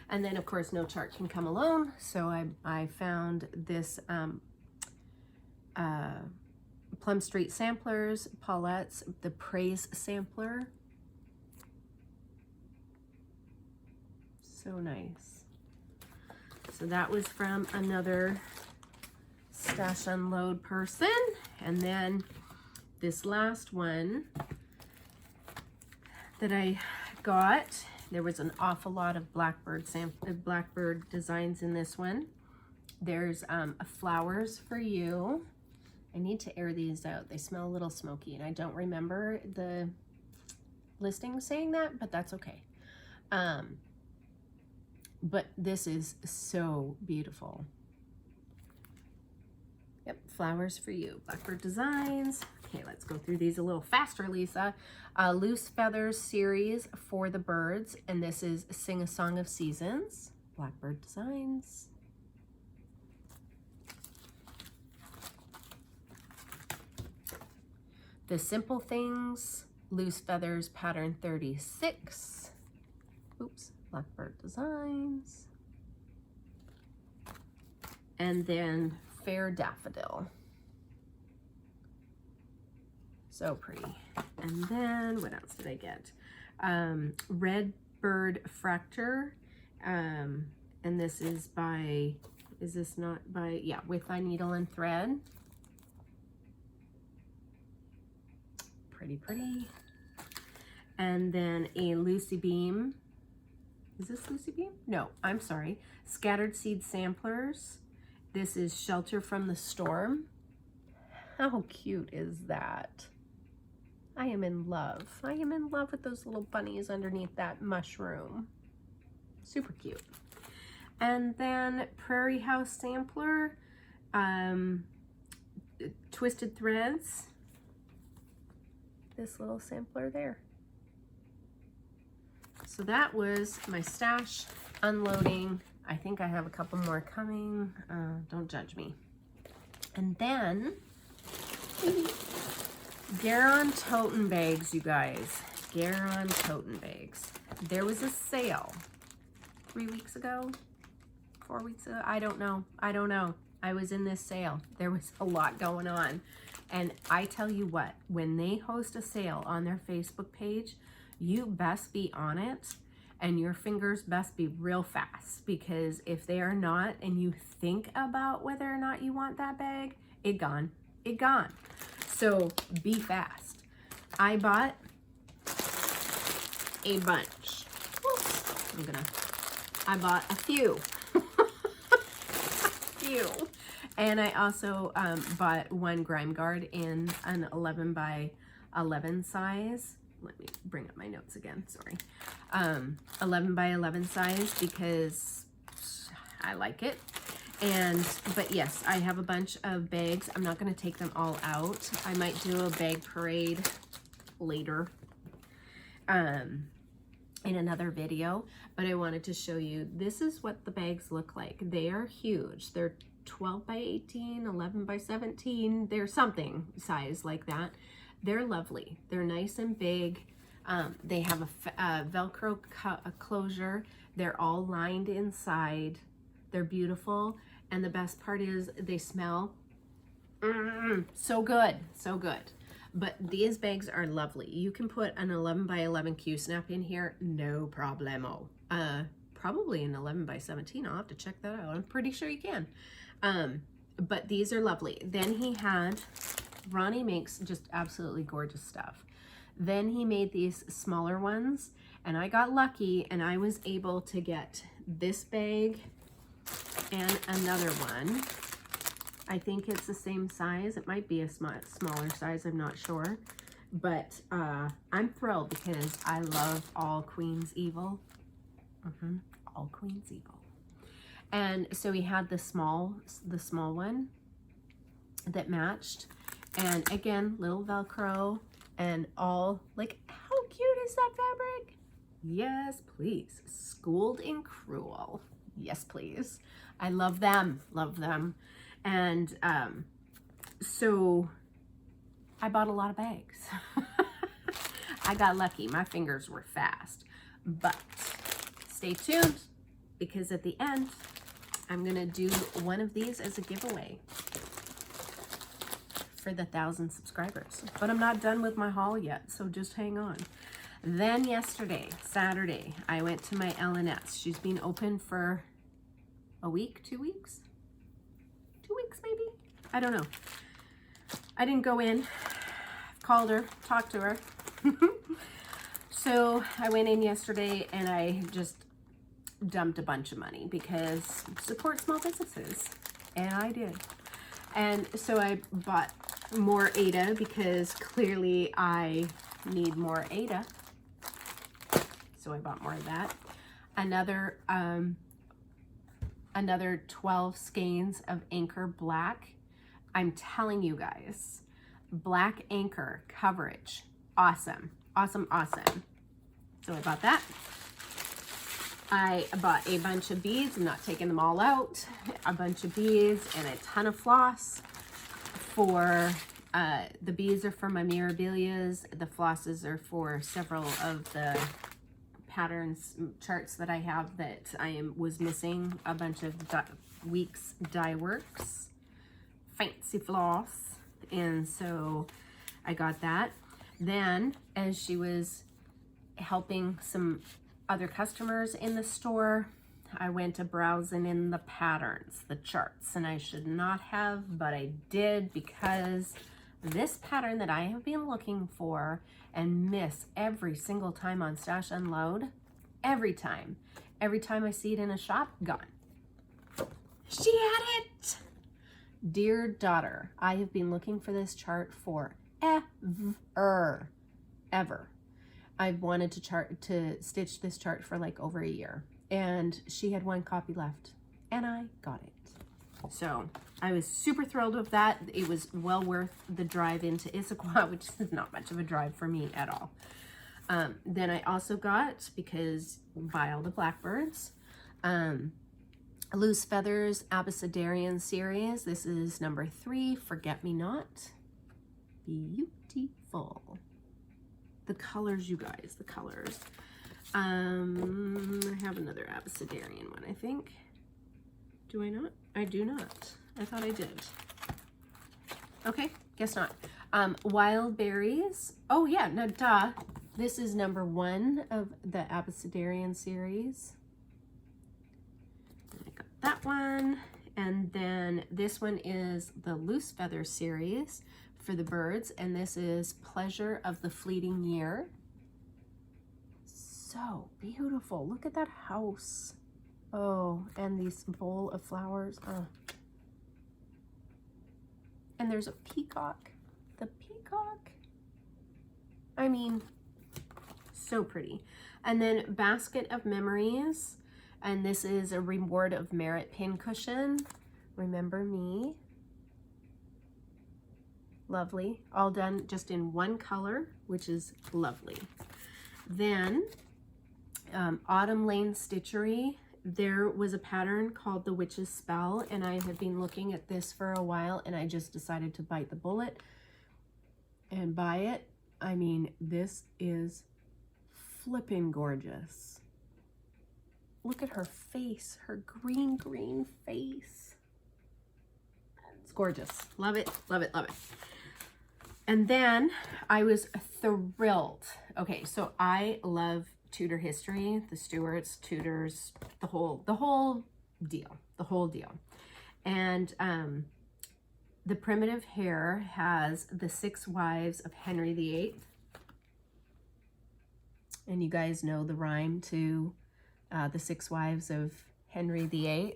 And then, of course, no chart can come alone. So I found this Plum Street Samplers, Paulette's The Praise Sampler. So nice. So that was from another Stash Unload person. And then this last one that I got, there was an awful lot of Blackbird Designs in this one. There's Flowers for You. I need to air these out. They smell a little smoky, and I don't remember the listing saying that, but that's okay. But this is so beautiful. Yep, flowers for you. Blackbird Designs. Okay, let's go through these a little faster, Lisa. Loose Feathers series for the birds, and this is Sing a Song of Seasons. Blackbird Designs. The Simple Things, Loose Feathers pattern 36. Oops, Blackbird Designs. And then Fair Daffodil. So pretty. And then what else did I get? Red Bird Fracture. And this is by, is this not by, yeah, With Thy Needle and Thread. Pretty, pretty. And then a Lucy Beam. Is this Lucy Beam? No, I'm sorry. Scattered Seed Samplers. This is Shelter from the Storm. How cute is that? I am in love. I am in love with those little bunnies underneath that mushroom. Super cute. And then Prairie House Sampler. Twisted Threads. This little sampler there. So that was my stash unloading. I think I have a couple more coming. Don't judge me. And then Garon toten bags, you guys. Garon toten bags. There was a sale 3 weeks ago, 4 weeks ago. I don't know. I was in this sale. There was a lot going on. And I tell you what, when they host a sale on their Facebook page, you best be on it and your fingers best be real fast, because if they are not and you think about whether or not you want that bag, it gone. So be fast. I bought a bunch. I bought a few. And I also bought one grime guard in an 11 by 11 size. Let me bring up my notes again, sorry. 11 by 11 size because I like it. But yes, I have a bunch of bags. I'm not gonna take them all out. I might do a bag parade later in another video, but I wanted to show you, this is what the bags look like. They are huge. They're 12 by 18, 11 by 17. They're something size like that. They're lovely. They're nice and big. They have a Velcro closure. They're all lined inside. They're beautiful. And the best part is they smell so good, so good. But these bags are lovely. You can put an 11 by 11 Q-snap in here, no problemo. Probably an 11 by 17. I'll have to check that out. I'm pretty sure you can. But these are lovely. Then Ronnie makes just absolutely gorgeous stuff. Then he made these smaller ones, and I got lucky and I was able to get this bag and another one. I think it's the same size. It might be a smaller size, I'm not sure. But I'm thrilled because I love all Queen's Evil. All Queen's Evil. And so he had the small one that matched. And again, little Velcro and all, like, how cute is that fabric? Yes, please. Schooled in Cruel. Yes, please. I love them, And so I bought a lot of bags. I got lucky. My fingers were fast. But stay tuned, because at the end, I'm gonna do one of these as a giveaway for the 1,000 subscribers. But I'm not done with my haul yet, so just hang on. Then yesterday, Saturday, I went to my L&S. She's been open for a week, 2 weeks? 2 weeks maybe? I don't know. I didn't go in, called her, talked to her. So I went in yesterday and I just dumped a bunch of money because support small businesses, and I did. And so I bought more Aida because clearly I need more Aida. So I bought more of that. Another 12 skeins of Anchor Black. I'm telling you guys, black anchor coverage, awesome, awesome, awesome. So I bought that. I bought a bunch of beads. I'm not taking them all out. A bunch of beads and a ton of floss. For the beads are for my mirabilias. The flosses are for several of the patterns charts that I have that was missing a bunch of weeks dye works, fancy floss, and so I got that. Then as she was helping some other customers in the store, I went to browsing in the patterns, the charts, and I should not have, but I did, because this pattern that I have been looking for and miss every single time on Stash Unload, every time I see it in a shop, gone. She had it! Dear daughter, I have been looking for this chart for ever. I've wanted to stitch this chart for like over a year, and she had one copy left, and I got it. So I was super thrilled with that. It was well worth the drive into Issaquah, which is not much of a drive for me at all. Then I also got, because by all the Blackbirds, Loose Feathers Abecedarian series. This is number 3, Forget Me Not. Beautiful. The colors, you guys, the colors. I have another Abecedarian one, I think. Do I not? I do not. I thought I did. Okay, guess not. Wild Berries. Oh yeah, no, duh. This is number 1 of the Abecedarian series. I got that one. And then this one is the Loose Feather series for the birds, and this is Pleasure of the Fleeting Year. So beautiful. Look at that house. Oh, and this bowl of flowers. Oh. And there's a peacock. The peacock. I mean, so pretty. And then Basket of Memories. And this is a Reward of Merit pin cushion. Remember Me. Lovely. All done just in one color, which is lovely. Then Autumn Lane Stitchery. There was a pattern called the Witch's Spell, and I had been looking at this for a while, and I just decided to bite the bullet and buy it. I mean, this is flippin' gorgeous. Look at her face, her green face. It's gorgeous. Love it, love it, love it. And then I was thrilled. Okay, so I love Tudor history, the Stuarts, Tudors, the whole deal. And the Primitive Hare has the 6 wives of Henry VIII. And you guys know the rhyme to the 6 wives of Henry VIII.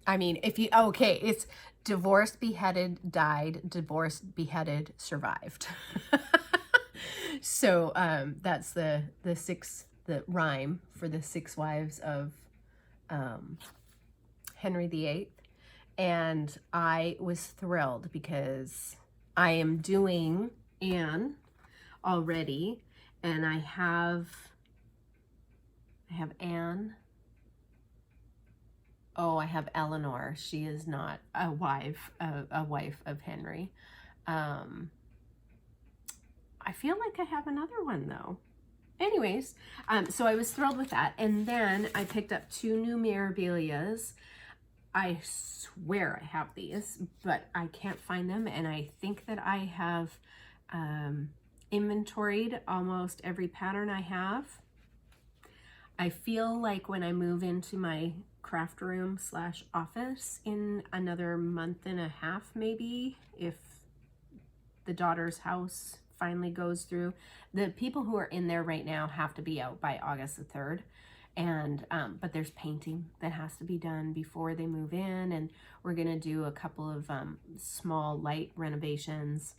I mean, if you, okay, it's divorced, beheaded, died, divorced, beheaded, survived. So that's the rhyme for the 6 wives of Henry VIII. And I was thrilled because I am doing Anne already, and I have Anne. Oh, I have Eleanor. She is not a wife of Henry. I feel like I have another one though. Anyways, so I was thrilled with that. And then I picked up 2 new Mirabilias. I swear I have these, but I can't find them. And I think that I have inventoried almost every pattern I have. I feel like when I move into my craft room / office in another month and a half, maybe, if the daughter's house finally goes through, the people who are in there right now have to be out by August the 3rd. And but there's painting that has to be done before they move in, and we're gonna do a couple of small light renovations,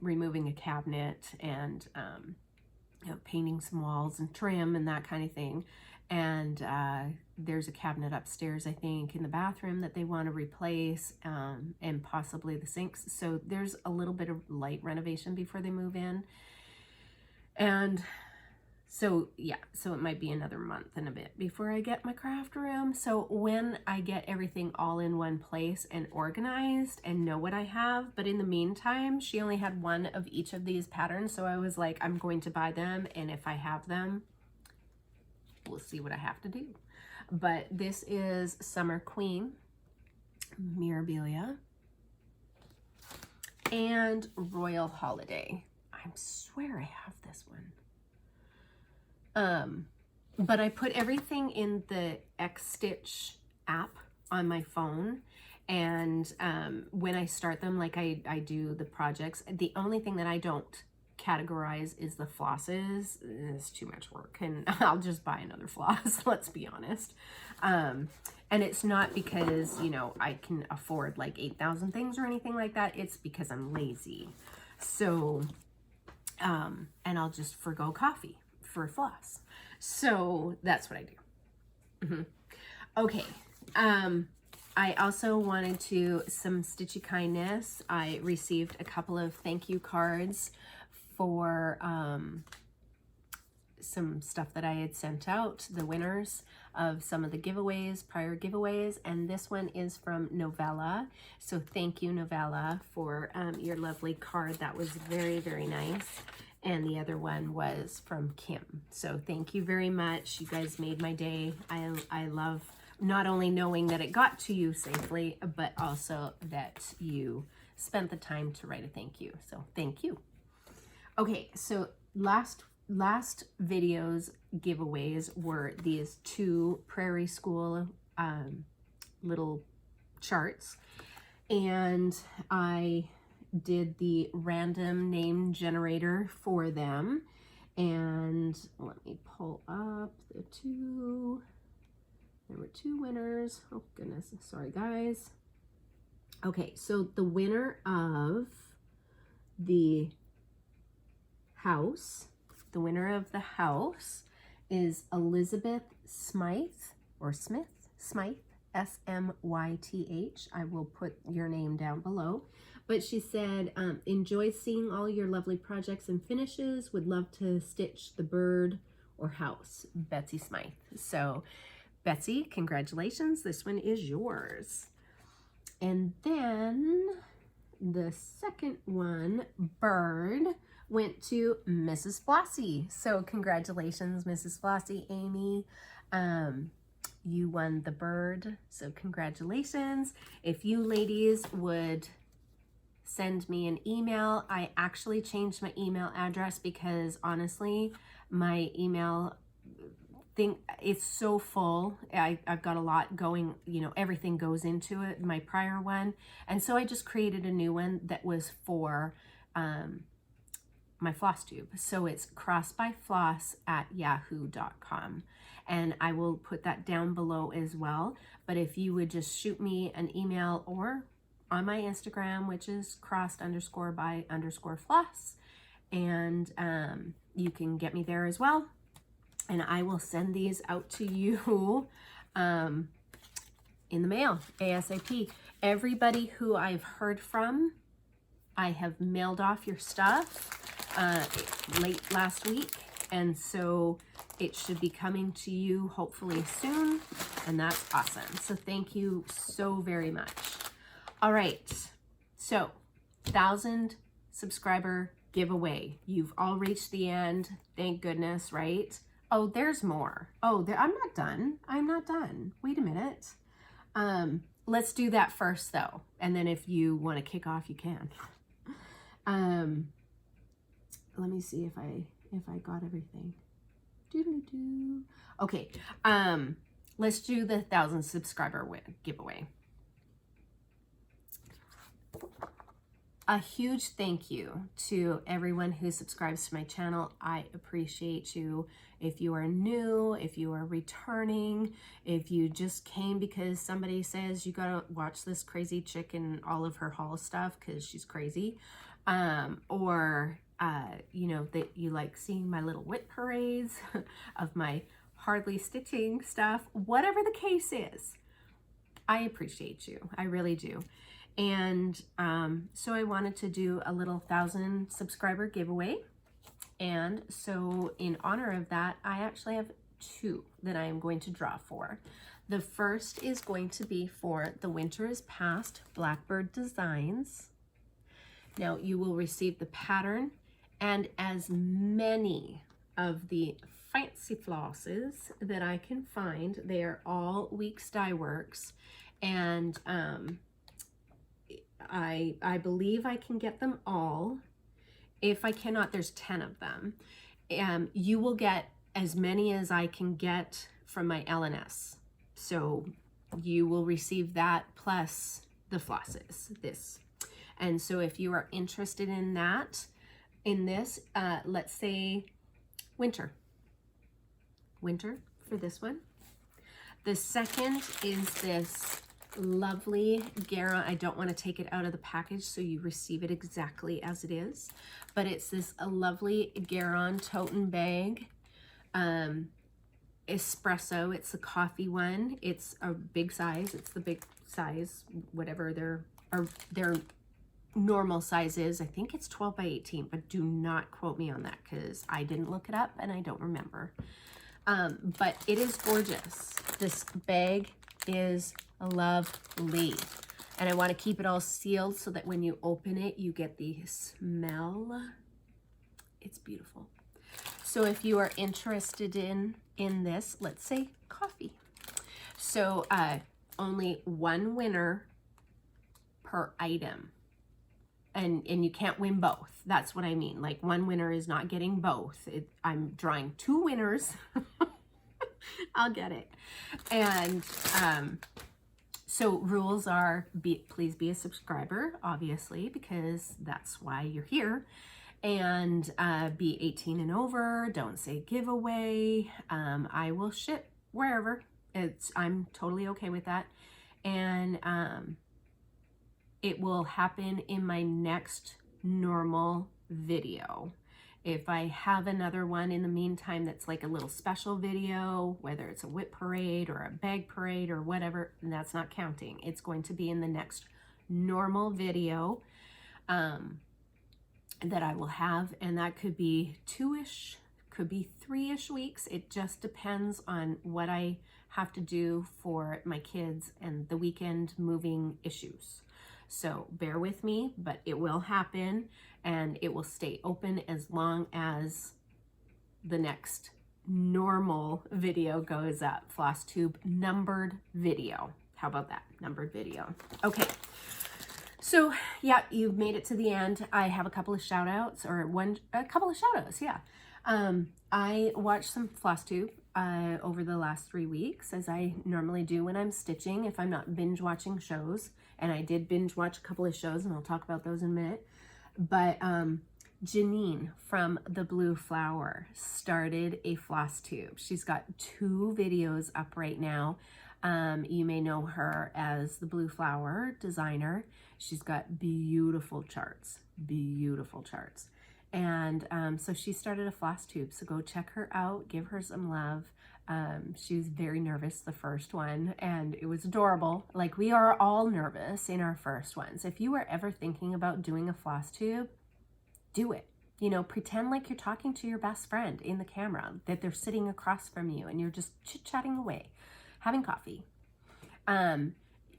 removing a cabinet and painting some walls and trim and that kind of thing. And there's a cabinet upstairs, I think, in the bathroom that they want to replace, and possibly the sinks. So there's a little bit of light renovation before they move in. And so, yeah, so it might be another month and a bit before I get my craft room. So when I get everything all in one place and organized and know what I have, but in the meantime, she only had one of each of these patterns. So I was like, I'm going to buy them. And if I have them, we'll see what I have to do. But this is Summer Queen, Mirabilia, and Royal Holiday. I swear I have this one. But I put everything in the X-Stitch app on my phone. And when I start them, like I do the projects, the only thing that I don't categorize is the flosses. It's too much work, and I'll just buy another floss, let's be honest. And it's not because, you know, I can afford like 8,000 things or anything like that. It's because I'm lazy. So, and I'll just forgo coffee for floss. So that's what I do. Okay. I also wanted to, some Stitchy kindness. I received a couple of thank you cards for some stuff that I had sent out, the winners of some of the giveaways, prior giveaways, and this one is from Novella. So thank you, Novella, for your lovely card. That was very, very nice. And the other one was from Kim. So thank you very much. You guys made my day. I love not only knowing that it got to you safely, but also that you spent the time to write a thank you. So thank you. Okay, so last video's giveaways were these 2 Prairie School little charts, and I did the random name generator for them. And let me pull up the 2. There were 2 winners. Oh goodness, sorry guys. Okay, so the winner of the house, is Elizabeth Smythe, or Smythe, S-M-Y-T-H. I will put your name down below. But she said, enjoy seeing all your lovely projects and finishes. Would love to stitch the bird or house. Betsy Smythe. So, Betsy, congratulations. This one is yours. And then the second one, bird, went to Mrs. Flossie. So congratulations, Mrs. Flossie, Amy. You won the bird, so congratulations. If you ladies would send me an email, I actually changed my email address because honestly, my email thing, it's so full. I've got a lot going, you know, everything goes into it, my prior one. And so I just created a new one that was for my Flosstube. So it's crossbyfloss@yahoo.com. And I will put that down below as well. But if you would just shoot me an email or on my Instagram, which is crossed_by_floss, and you can get me there as well. And I will send these out to you in the mail, ASAP. Everybody who I've heard from, I have mailed off your stuff late last week. And so it should be coming to you hopefully soon. And that's awesome. So thank you so very much. All right. So 1,000 subscriber giveaway. You've all reached the end. Thank goodness, right? Oh, there's more. Oh, I'm not done. I'm not done. Wait a minute. Let's do that first though. And then if you want to kick off, you can. Let me see if I got everything. Doo-doo-doo. Okay. Let's do the 1,000 subscriber giveaway. A huge thank you to everyone who subscribes to my channel. I appreciate you. If you are new, if you are returning, if you just came because somebody says you gotta watch this crazy chick and all of her haul stuff because she's crazy, or you know, that you like seeing my little wit parades of my hardly stitching stuff, whatever the case is, I appreciate you. I really do. And so I wanted to do a little 1,000 subscriber giveaway. And so in honor of that, I actually have 2 that I am going to draw for. The first is going to be for The Winter is Past Blackbird Designs. Now you will receive the pattern and as many of the fancy flosses that I can find. They are all Weeks Dye Works, and I believe I can get them all. If I cannot, there's 10 of them. You will get as many as I can get from my LNS. So you will receive that plus the flosses, this. And so if you are interested in that, in this, let's say winter for this one. The second is this lovely Garon. I don't want to take it out of the package so you receive it exactly as it is, but it's this a lovely Garon toten bag, espresso. It's a coffee one. It's a big size. It's the big size, whatever their normal size is. I think it's 12 by 18, but do not quote me on that because I didn't look it up and I don't remember. But it is gorgeous. This bag is lovely. And I want to keep it all sealed so that when you open it, you get the smell. It's beautiful. So if you are interested in this, let's say coffee. So only 1 winner per item. And you can't win both. That's what I mean. Like 1 winner is not getting both. I'm drawing 2 winners. I'll get it. And so rules are, please be a subscriber, obviously, because that's why you're here. And be 18 and over. Don't say giveaway. I will ship wherever. I'm totally okay with that. And it will happen in my next normal video. If I have another one in the meantime that's like a little special video, whether it's a whip parade or a bag parade or whatever, that's not counting. It's going to be in the next normal video that I will have, and that could be 2-ish, could be 3-ish weeks. It just depends on what I have to do for my kids and the weekend moving issues. So bear with me, but it will happen and it will stay open as long as the next normal video goes up. Flosstube numbered video. How about that? Numbered video. Okay. So yeah, you've made it to the end. I have a couple of shout outs, or a couple of shout outs. Yeah. I watched some Flosstube over the last 3 weeks, as I normally do when I'm stitching, if I'm not binge watching shows. And I did binge watch a couple of shows, and I'll talk about those in a minute. But Janine from The Blue Flower started a Flosstube. She's got 2 videos up right now. You may know her as The Blue Flower designer. She's got beautiful charts, beautiful charts. And so she started a Flosstube, so go check her out, give her some love. She was very nervous the first one, and it was adorable. Like, we are all nervous in our first ones. If you are ever thinking about doing a Flosstube, do it. You know, pretend like you're talking to your best friend in the camera, that they're sitting across from you and you're just chit-chatting away, having coffee.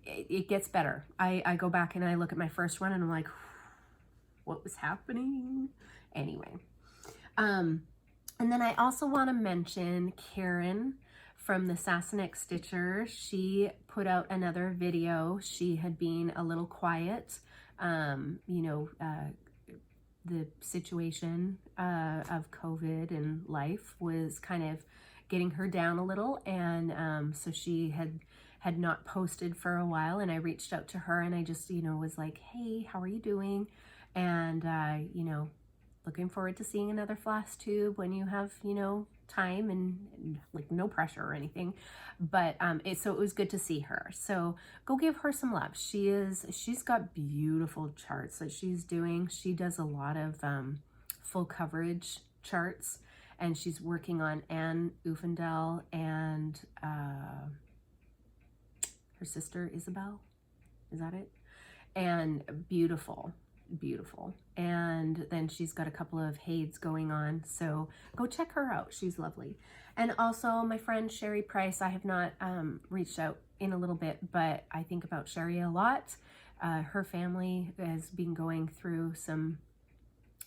It gets better. I go back and I look at my first one and I'm like, what was happening? Anyway. And then I also want to mention Karen from the Kindred Stitcher. She put out another video. She had been a little quiet, you know, the situation of COVID and life was kind of getting her down a little. And so she had not posted for a while, and I reached out to her and I just, you know, was like, hey, how are you doing? And, you know, looking forward to seeing another Flosstube when you have, you know, time and like no pressure or anything. But so it was good to see her. So go give her some love. She's got beautiful charts that she's doing. She does a lot of full coverage charts, and she's working on Anne Ufendel and her sister Isabel. Is that it? And beautiful, beautiful. And then she's got a couple of Hades going on, so go check her out. She's lovely. And also my friend Sherry Price, I have not reached out in a little bit, but I think about Sherry a lot. Her family has been going through some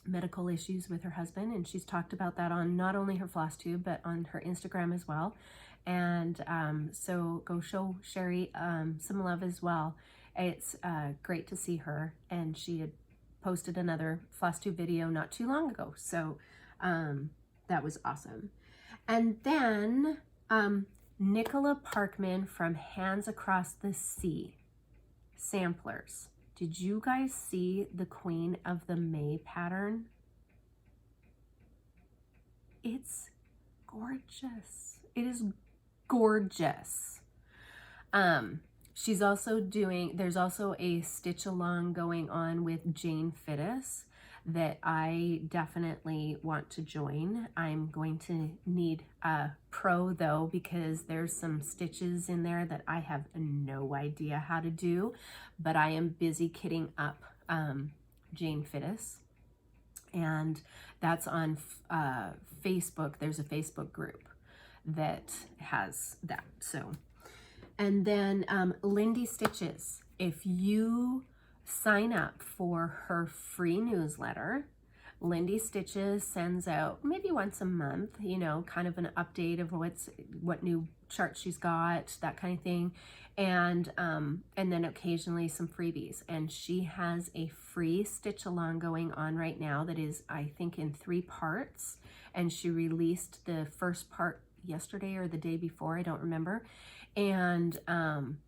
medical issues with her husband, and she's talked about that on not only her Flosstube but on her Instagram as well. And so go show Sherry some love as well. It's great to see her, and she had posted another Flosstube video not too long ago, so that was awesome. And then Nicola Parkman from Hands Across the Sea Samplers. Did you guys see the Queen of the May pattern? It's gorgeous. It is gorgeous. She's also doing, there's also a stitch along going on with Jane Fittis that I definitely want to join. I'm going to need a pro though, because there's some stitches in there that I have no idea how to do, but I am busy kitting up Jane Fittis, and that's on Facebook. There's a Facebook group that has that. So, and then Lindy Stitches, if you sign up for her free newsletter, Lindy Stitches sends out maybe once a month, you know, kind of an update of what new charts she's got, that kind of thing, and then occasionally some freebies. And she has a free stitch along going on right now that is, I think, in 3 parts, and she released the first part yesterday or the day before, I don't remember, and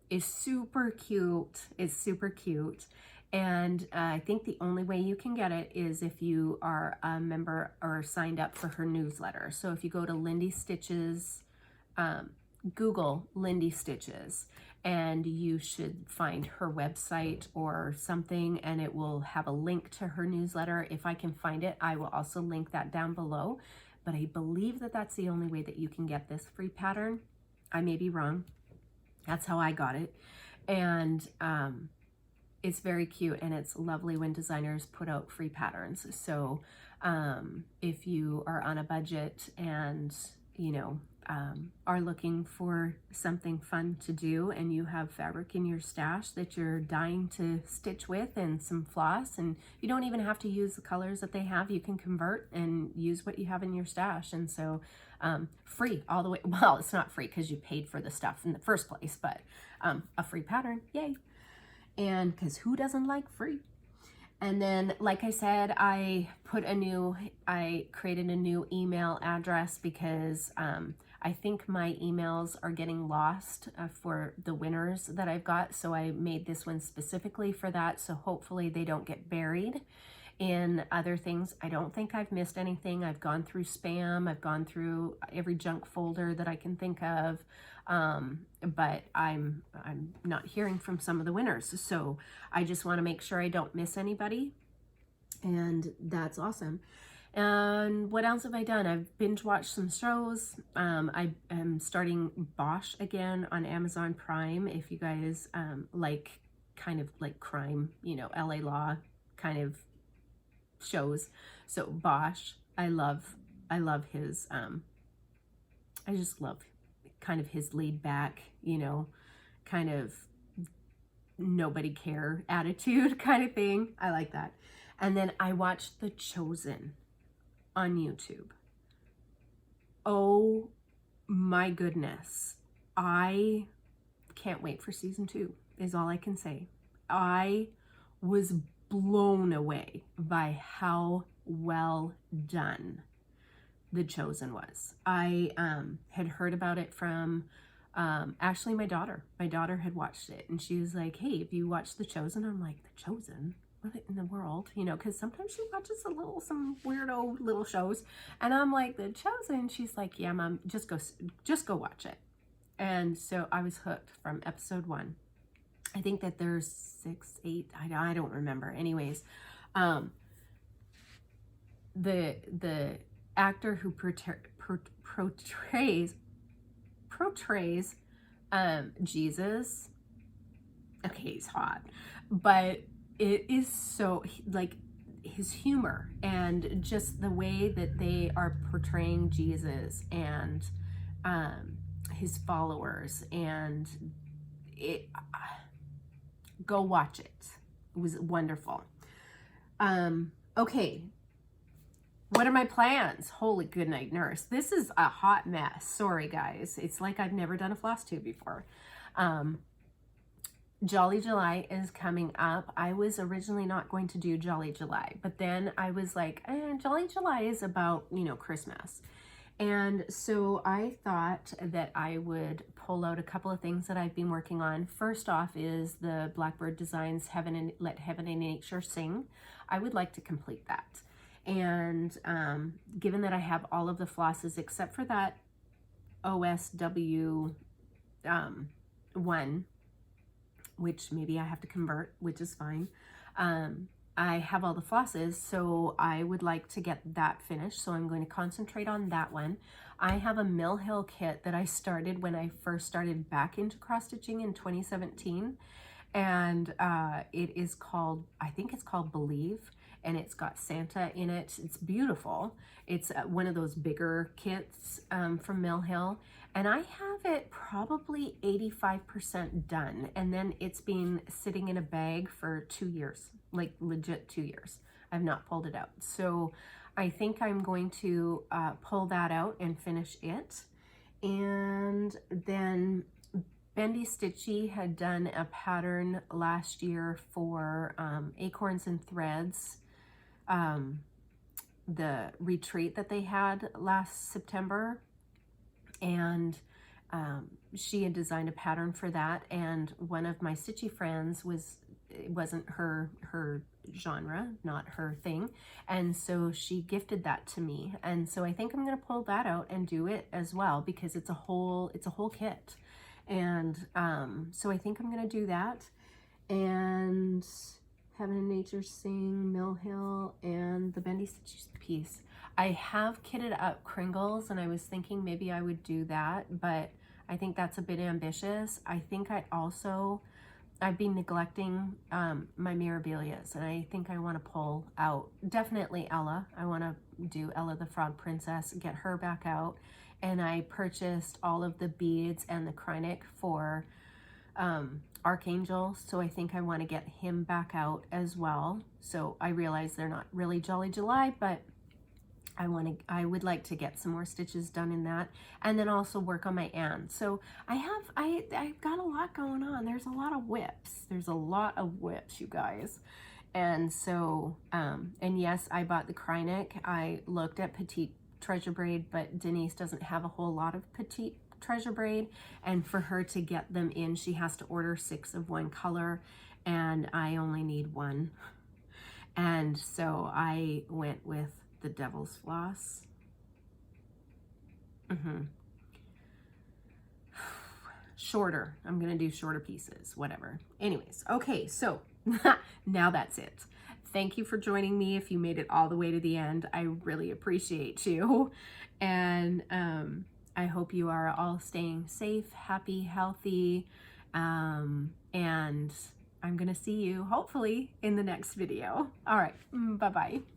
is super cute. It's super cute. And I think the only way you can get it is if you are a member or signed up for her newsletter. So if you go to Lindy Stitches, Google Lindy Stitches, and you should find her website or something, and it will have a link to her newsletter. If I can find it, I will also link that down below. But I believe that that's the only way that you can get this free pattern. I may be wrong. That's how I got it. And it's very cute, and it's lovely when designers put out free patterns. So if you are on a budget and, you know, are looking for something fun to do, and you have fabric in your stash that you're dying to stitch with and some floss, and you don't even have to use the colors that they have, you can convert and use what you have in your stash. And so free all the way. Well, it's not free because you paid for the stuff in the first place, but a free pattern, yay. And because who doesn't like free? And then, like I said, I created a new email address because I think my emails are getting lost for the winners that I've got. So I made this one specifically for that. So hopefully they don't get buried in other things. I don't think I've missed anything. I've gone through spam. I've gone through every junk folder that I can think of. But I'm not hearing from some of the winners. So I just want to make sure I don't miss anybody. And that's awesome. And what else have I done? I've binge watched some shows. I am starting Bosch again on Amazon Prime. If you guys like kind of like crime, you know, LA Law kind of shows. So Bosch, I love his, I just love kind of his laid back, you know, kind of nobody care attitude kind of thing. I like that. And then I watched The Chosen on YouTube. Oh my goodness. I can't wait for season 2 is all I can say. I was blown away by how well done The Chosen was. I had heard about it from actually my daughter. My daughter had watched it, and she was like, hey, have you watched The Chosen? I'm like, The Chosen? What in the world? You know, because sometimes she watches some weirdo little shows, and I'm like, The Chosen? She's like, yeah, Mom, just go watch it. And so I was hooked from episode 1. I think that there's 6, 8, I don't remember. Anyways, the actor who portrays Jesus. Okay, he's hot, but it is so, like, his humor and just the way that they are portraying Jesus and his followers, and it, go watch it. It was wonderful. Okay, what are my plans? Holy good night, nurse. This is a hot mess. Sorry, guys. It's like I've never done a Flosstube before. Jolly July is coming up. I was originally not going to do Jolly July, but then I was like, Jolly July is about, you know, Christmas. And so I thought that I would pull out a couple of things that I've been working on. First off is the Blackbird Designs Let Heaven and Nature Sing. I would like to complete that. And given that I have all of the flosses except for that OSW one, which maybe I have to convert, which is fine. I have all the flosses, so I would like to get that finished. So I'm going to concentrate on that one. I have a Mill Hill kit that I started when I first started back into cross stitching in 2017. And it is called, I think it's called Believe, and it's got Santa in it. It's beautiful. It's one of those bigger kits from Mill Hill. And I have it probably 85% done. And then it's been sitting in a bag for 2 years, like legit 2 years. I've not pulled it out. So I think I'm going to pull that out and finish it. And then Bendy Stitchy had done a pattern last year for Acorns and Threads, the retreat that they had last September. And she had designed a pattern for that, and one of my stitchy friends it wasn't her genre, not her thing, and so she gifted that to me. And so I think I'm going to pull that out and do it as well, because it's a whole kit. And so I think I'm going to do that. And Heaven and Nature Sing, Mill Hill, and the Bendy Stitch piece. I have kitted up Kringles, and I was thinking maybe I would do that, but I think that's a bit ambitious. I think I've been neglecting my Mirabilias, and I think I want to pull out definitely Ella. I want to do Ella the Frog Princess, get her back out. And I purchased all of the beads and the Krynic for Archangel, so I think I want to get him back out as well. So I realize they're not really Jolly July, but I would like to get some more stitches done in that, and then also work on my Anne. So I've got a lot going on. There's a lot of whips. There's a lot of whips, you guys. And so, and yes, I bought the Krynic. I looked at Petite Treasure Braid, but Denise doesn't have a whole lot of Petite Treasure Braid, and for her to get them in, she has to order 6 of one color, and I only need 1. And so I went with the Devil's Floss. Shorter. I'm gonna do shorter pieces, whatever. Anyways, okay, so now that's it. Thank you for joining me. If you made it all the way to the end, I really appreciate you. And I hope you are all staying safe, happy, healthy, and I'm gonna see you hopefully in the next video. All right, bye-bye.